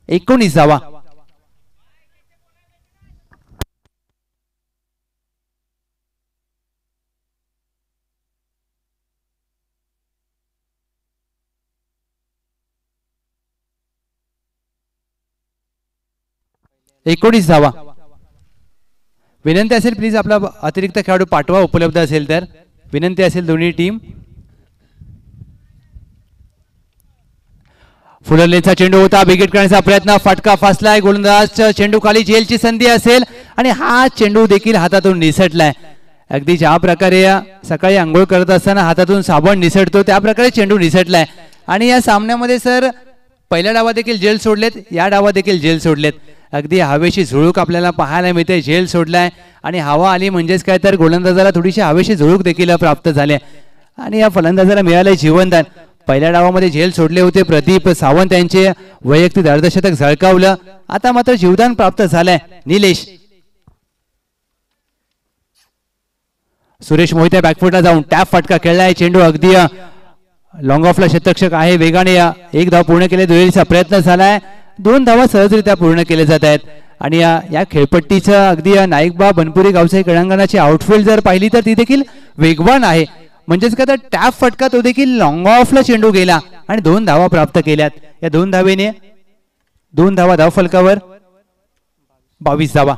19 धावा. धावा. विनंती असेल प्लीज आपला अतिरिक्त खेळाडू पाठवा उपलब्ध असेल तर. विनंती असेल दोन्ही टीम. फुलरलेचा चेंडू होता, विकेट करण्याचा प्रयत्न, फटका फसलाय. गोलंदाज चेंडू खाली झेलची संधी असेल आणि हा चेंडू देखील हातातून निसटलाय. अगदी ज्या प्रकारे सकाळी आंघोळ करत असताना हातातून साबण निसटतो त्या प्रकारे चेंडू निसटलाय. आणि या सामन्यामध्ये सर पहिल्या डावात देखील झेल सोडलेत, या डावात देखील झेल सोडलेत. अगदी हवेशी झुळूक आपल्याला पाहायला मिळते. झेल सोडलाय आणि हवा आली म्हणजेच काय तर गोलंदाजाला थोडीशी हवेशी झुळूक देखील प्राप्त झाले आणि या फलंदाजाला मिळाले जीवनदान. पहिल्या डावामध्ये झेल सोडले होते प्रदीप सावंत यांचे वैयक्तिक अर्धशतक झळकावलं. आता मात्र जीवदान प्राप्त झालंय. निलेश सुरेश मोहिते बॅकफुटला जाऊन टॅप फटका खेळलाय. चेंडू अगदी लॉंग ऑफला शतरक्षक आहे. वेगाने एक धाव पूर्ण केले. दुहेरीचा प्रयत्न झालाय. 2 धावा सहजरित्या पूर्ण केले जात आहेत. आणि या खेळपट्टीचं अगदी नाईकबा बनपुरी गावचे क्रीडांगणाची आउटफील्ड जर पाहिली तर ती देखील वेगवान आहे. म्हणजेच का तर टॅप फटका तो देखील लॉंग ऑफला चेंडू गेला आणि 2 धावा प्राप्त केल्यात. या 2 धावेने 2 धावा धाव फलकावर 22 धावा.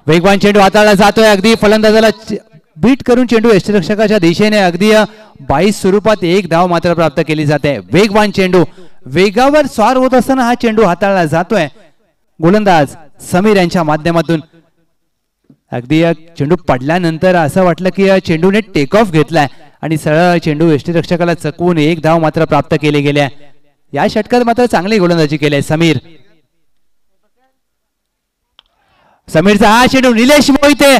वेगवान चेंडू हाताळला जातोय. अगदी फलंदाजाला बीट करून चेंडू यष्टिरक्षकाच्या दिशेने अगदी 22 स्वरूपात 1 धाव मात्र प्राप्त केली जाते. वेगवान चेंडू वेगावर स्वार होत असताना हा चेंडू हाताळला जातोय. गोलंदाज समीर यांच्या माध्यमातून अगदी चेंडू पडल्यानंतर असं वाटलं की चेंडूने टेक ऑफ घेतलाय आणि सरळ चेंडू यष्टिरक्षकाला चकवून 1 धाव मात्र प्राप्त केले गेले. या षटकात मात्र चांगली गोलंदाजी केली समीर. समीरचा हा चेंडू निलेश मोहिते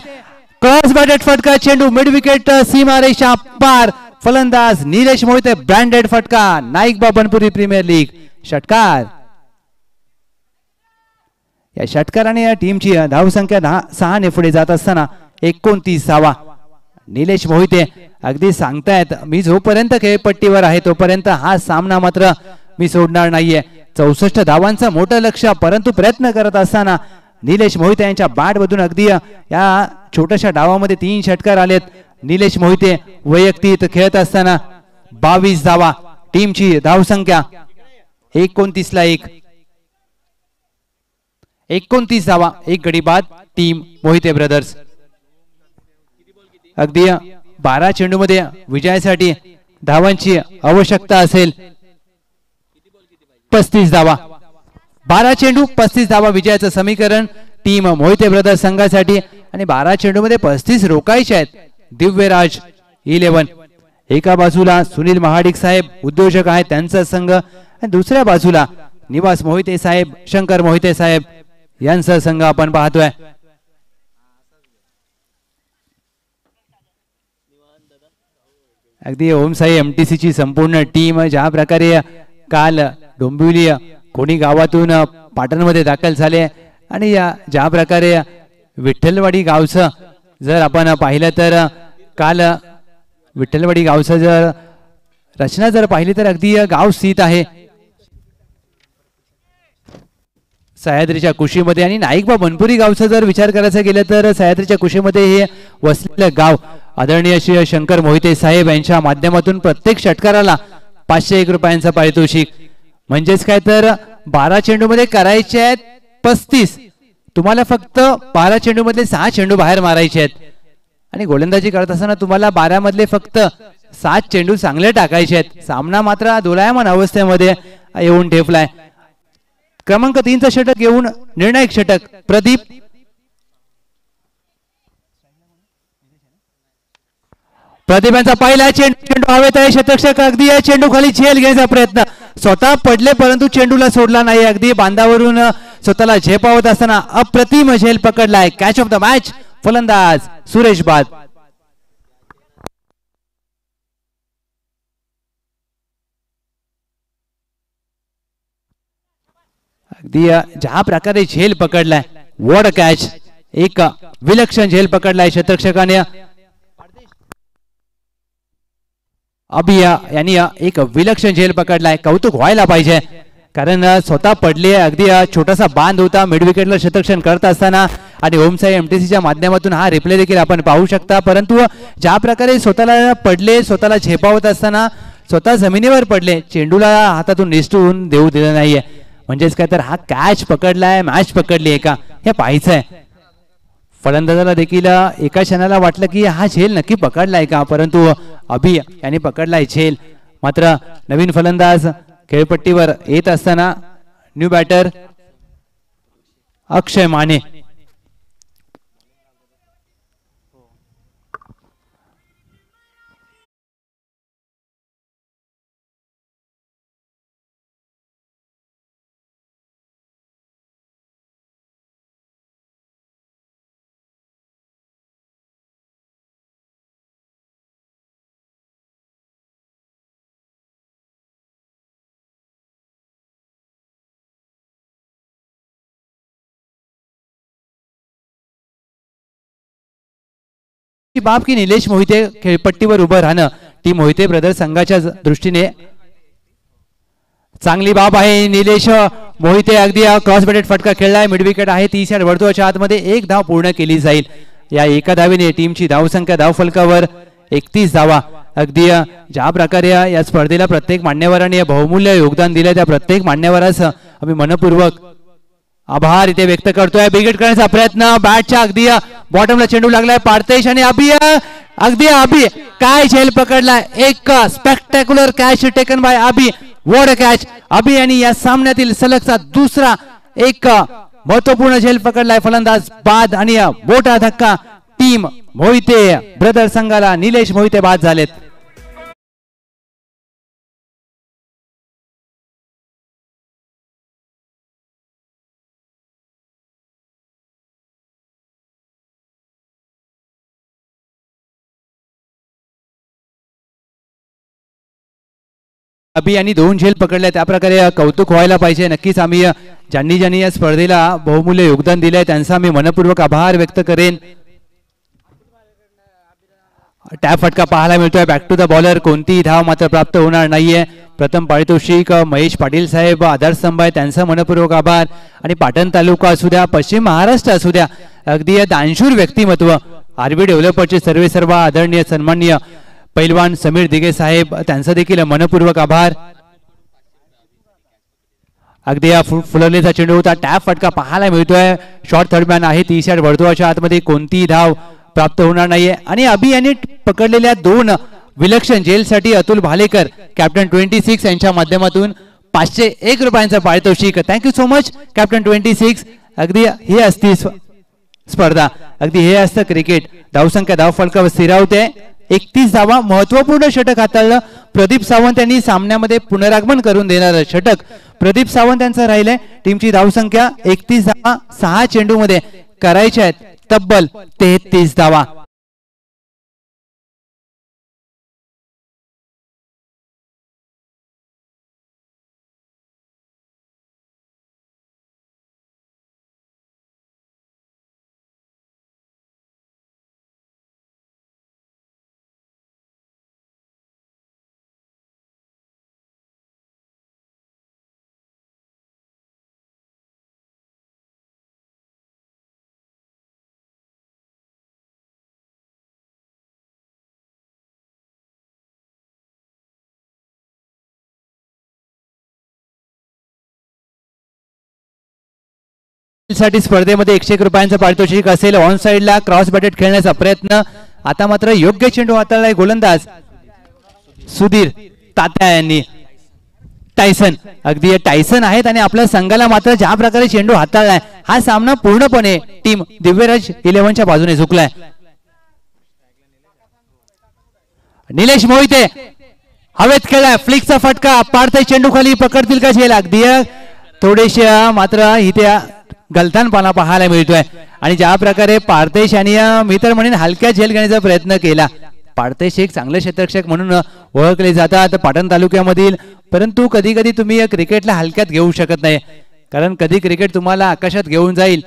क्रॉस बॅटेड फटका. चेंडू मिड विकेट सीमारेषा पार. फलंदाज निलेश मोहिते ब्रँडेड फटका. नाईकबा बनपुरी प्रीमियर लीग षटकार. या षटकाराने या टीमची धावसंख्या 6 ने पुढे जात असताना 29 धावा. निलेश मोहिते अगदी सांगतायत मी जोपर्यंत खेळपट्टीवर आहे तोपर्यंत हा सामना मात्र मी सोडणार नाहीये. 64 धावांचं मोठं लक्ष, परंतु प्रयत्न करत असताना निलेश मोहिते यांच्या बॅट मधून अगदी या छोट्याशा डावामध्ये 3 षटकार आलेत. निलेश मोहिते वैयक्तिक खेळत असताना 22 धावा. टीमची धावसंख्या 29 ला 1. 29 धावा. 1 गडी बाद टीम मोहिते ब्रदर्स. अगदी 12 चेंडूमध्ये विजयासाठी धावांची आवश्यकता असेल. 35 धावा. 12 चेंडू 35 धावा विजयाचं समीकरण टीम मोहिते ब्रदर्स संघासाठी. आणि 12 चेंडूमध्ये 35 रोखायचे आहेत. दिव्यराज 11. एका बाजूला सुनील महाडिक साहेब उद्योजक आहेत त्यांचा संघ आणि दुसऱ्या बाजूला निवास मोहिते साहेब, शंकर मोहिते साहेब यांचा संघ आपण पाहतोय. अगदी ओमसाई एमटीसी ची संपूर्ण टीम ज्या प्रकारे काल डोंबिवली कोणी गावातून पाटणमध्ये दाखल झाले आणि ज्या प्रकारे विठ्ठलवाडी गावचं जर आपण पाहिलं तर काल विठ्ठलवाडी गावचं जर रचना जर पाहिली तर अगदी गाव स्थित आहे सह्याद्रीच्या कुशीमध्ये. आणि नाईकबा बनपुरी गावचा जर विचार करायचा गेला तर सह्याद्रीच्या कुशीमध्ये हे वसलेलं गाव. आदरणीय श्री शंकर मोहिते साहेब यांच्या माध्यमातून प्रत्येक षटकाराला 501 रुपयांचं पारितोषिक. म्हणजेच काय तर 12 चेंडूमध्ये करायचे आहेत 35. तुम्हाला फक्त 12 चेंडूमध्ये 6 चेंडू बाहेर मारायचे आहेत आणि गोलंदाजी करत असताना तुम्हाला 12 मधले फक्त 7 चेंडू चांगले टाकायचे आहेत. सामना मात्र दोलायमान अवस्थेमध्ये येऊन ठेपलाय. क्रमांक 3चं षटक येऊन निर्णायक षटक प्रदीप. प्रदीप यांचा पहिला चेंडू हवेत आहे. शतरक्षक अगदी या चेंडू खाली झेल घेण्याचा प्रयत्न, स्वतः पडले परंतु चेंडूला सोडला नाही. अगदी बांधावरून स्वतःला झेपावत असताना अप्रतिम झेल पकडलाय. कॅच ऑफ द मॅच फलंदाज सुरेश बाद. अगदी ज्या प्रकारे झेल पकडलाय वॉट अ कॅच. एक विलक्षण झेल पकडलाय शतरक्षकाने अभिया यांनी एक विलक्षण झेल पकडलाय. कौतुक व्हायला पाहिजे कारण स्वतः पडले अगदी छोटासा बांध होता मिड विकेटला शतरक्षण करत असताना आणि ओमसाई एमटीसीच्या माध्यमातून हा रिप्ले देखील आपण पाहू शकता. परंतु ज्या प्रकारे स्वतःला पडले स्वतःला झेपावत असताना स्वतः जमिनीवर पडले चेंडूला हातातून निसटून देऊ दिलं नाहीये. म्हणजेच काय तर हा कॅच पकडलाय मॅच पकडली आहे का हे पाहायचंय. फलंदाजाला देखील एका क्षणाला वाटलं की हा झेल नक्की पकडलाय का परंतु अभि यांनी पकडलाय झेल. मात्र नवीन फलंदाज खेळपट्टीवर येत असताना न्यू बॅटर अक्षय माने बाप की निलेश मोहिते खेळपट्टीवर उभं राहणं टीम मोहिते ब्रदर संघाच्या दृष्टीने चांगली बाब आहे. निलेश मोहिते अगदी क्रॉस बॅटेड फटका खेळलाय मिड विकेट आहे 30 यार्ड वर्तुळाच्या आतमध्ये एक धाव पूर्ण केली जाईल. या एका धावेने टीमची धावसंख्या धावफलकावर 31 धावा. अगदी ज्या प्रकारे या स्पर्धेला प्रत्येक मान्यवरांनी बहुमूल्य योगदान दिले त्या प्रत्येक मान्यवरास आम्ही मनपूर्वक आभार इथे व्यक्त करतोय. बिगेट करण्याचा प्रयत्न बॅटच्या अगदी बॉटमला चेंडू लागलाय पार्थेश आणि अगदी अभि काय झेल पकडलाय. एक spectacular catch taken by Abhi. What a catch. Abhi यांनी या सामन्यातील सलगचा दुसरा एक महत्वपूर्ण झेल पकडलाय. फलंदाज बाद आणि मोठा धक्का टीम मोहिते ब्रदर संघाला. निलेश मोहिते बाद झालेत. अभि यांनी 2 झेल पकडल्या त्या प्रकारे कौतुक व्हायला पाहिजे. नक्कीच आम्ही ज्यांनी या स्पर्धेला बहुमूल्य योगदान दिलंय त्यांचा मी मनपूर्वक आभार व्यक्त करेन. टॅप फटका पाहायला मिळतोय बॅक टू द बॉलर. कोणतीही धाव मात्र प्राप्त होणार नाहीये. प्रथम पारितोषिक महेश पाटील साहेब आधारस्तंभ आहे त्यांचा मनपूर्वक आभार. आणि पाटण तालुका असू द्या पश्चिम महाराष्ट्र असू द्या अगदी दानशूर व्यक्तिमत्व आरबी डेव्हलपरचे सर्व आदरणीय सन्माननीय पैलवान समीर दिगे साहेब त्यांचा देखील मनपूर्वक आभार. अगदी फुलवलेचा चेंडू होता. टॅप फटका पाहायला मिळतोय. शॉर्ट थर्ड मॅन आहे 30 यार्ड वर्तुळाच्या आतमध्ये कोणतीही धाव प्राप्त होणार नाहीये. आणि अभि यांनी पकडलेल्या 2 विलक्षण झेलसाठी अतुल भालेकर कॅप्टन 26 यांच्या माध्यमातून 501 रुपयांचा पारितोषिक. Thank you so much captain 26. अगदी हे असती स्पर्धा अगदी हे असतं क्रिकेट. धावसंख्या धावफलकावर स्थिरावते 31 धावा. महत्वपूर्ण षटक हाताळलं प्रदीप सावंत यांनी सामन्यामध्ये पुनरागमन करून देणारं षटक प्रदीप सावंत यांचं राहिलंय. टीमची धावसंख्या 31 धावा 6 चेंडूमध्ये करायच्या आहेत तब्बल 33 धावा. साठी स्पर्धेमध्ये 101 रुपयांचं पारितोषिक असेल. ऑन साइडला क्रॉस बॅटेड खेळण्याचा प्रयत्न. आता मात्र योग्य चेंडू हाताळलाय गोलंदाज सुधीर तात्या यांनी. टायसन अगदी टायसन आहेत आणि आपल्या संघाला मात्र ज्या प्रकारे चेंडू हाताळलाय हा सामना पूर्णपणे टीम दिव्यराज 11च्या बाजूने झुकलाय. निलेश मोहिते हवेत खेळलाय. फ्लिकचा फटका पाडतय चेंडू खाली पकडतील का झेल. अगदी थोडेसे मात्र इथे गलथानपणा पाहायला मिळतोय. आणि ज्या प्रकारे पार्थेश यांनी मी तर म्हणेन हलक्या झेल घेण्याचा प्रयत्न केला. पार्थेश एक चांगले क्षेत्ररक्षक म्हणून ओळखले जातात पाटण तालुक्यामधील. परंतु कधी कधी तुम्ही क्रिकेटला हलक्यात घेऊ शकत नाही कारण कधी क्रिकेट तुम्हाला आकाशात घेऊन जाईल.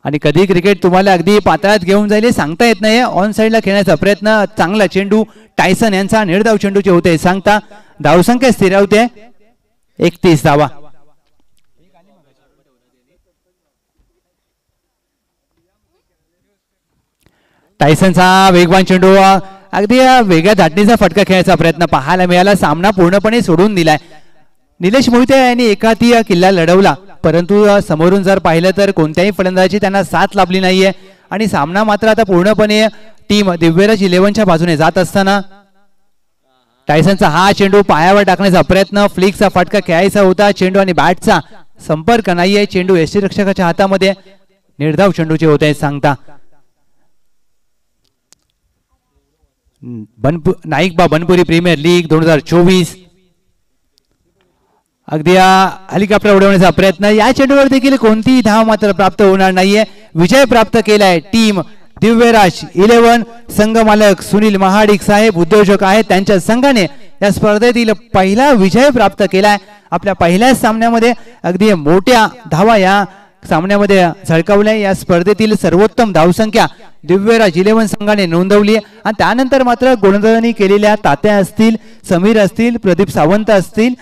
आणि कधी क्रिकेट तुम्हाला अगदी पातळात घेऊन जाईल हे सांगता येत नाही. ऑन साईडला खेळण्याचा प्रयत्न, चांगला चेंडू टायसन यांचा निर्धाव चेंडूचे होते सांगता. धावसंख्या स्थिरावते 31 धावा. टायसनचा वेगवान चेंडू अगदी वेगळ्या धाटणीचा फटका खेळायचा प्रयत्न पाहायला मिळाला. सामना पूर्णपणे सोडून दिलाय. निलेश मोहिते यांनी एकाती किल्ला लढवला, परंतु समोरून जर पाहिलं तर कोणत्याही फलंदाजी त्यांना साथ लाभली नाहीये आणि सामना मात्र आता पूर्णपणे टीम दिव्यराज 11च्या बाजूने जात असताना टायसनचा हा चेंडू पायावर टाकण्याचा प्रयत्न, फ्लिकचा फटका खेळायचा होता. चेंडू आणि बॅटचा संपर्क नाहीये. चेंडू यष्टीरक्षकाच्या हातामध्ये निर्धाव चेंडूचे होते सांगता. नाईकबा बनपुरी प्रीमियर लीग 2024 अगदी हेलिकॉप्टर उडवण्याचा प्रयत्न. या चेंडूवर देखील कोणतीही धाव मात्र प्राप्त होणार नाहीये. विजय प्राप्त केलाय टीम दिव्यराज 11. संघ मालक सुनील महाडिक साहेब उद्योजक आहेत, त्यांच्या संघाने या स्पर्धेतील पहिला विजय प्राप्त केलाय. आपल्या पहिल्याच सामन्यामध्ये अगदी मोठ्या धावा या सामन्यामध्ये झळकावल्या. या स्पर्धेतील सर्वोत्तम धावसंख्या दिव्यराज 11 संघाने नोंदवली आणि त्यानंतर मात्र गोलंदाजांनी केलेल्या तात्या असतील, समीर असतील, प्रदीप सावंत असतील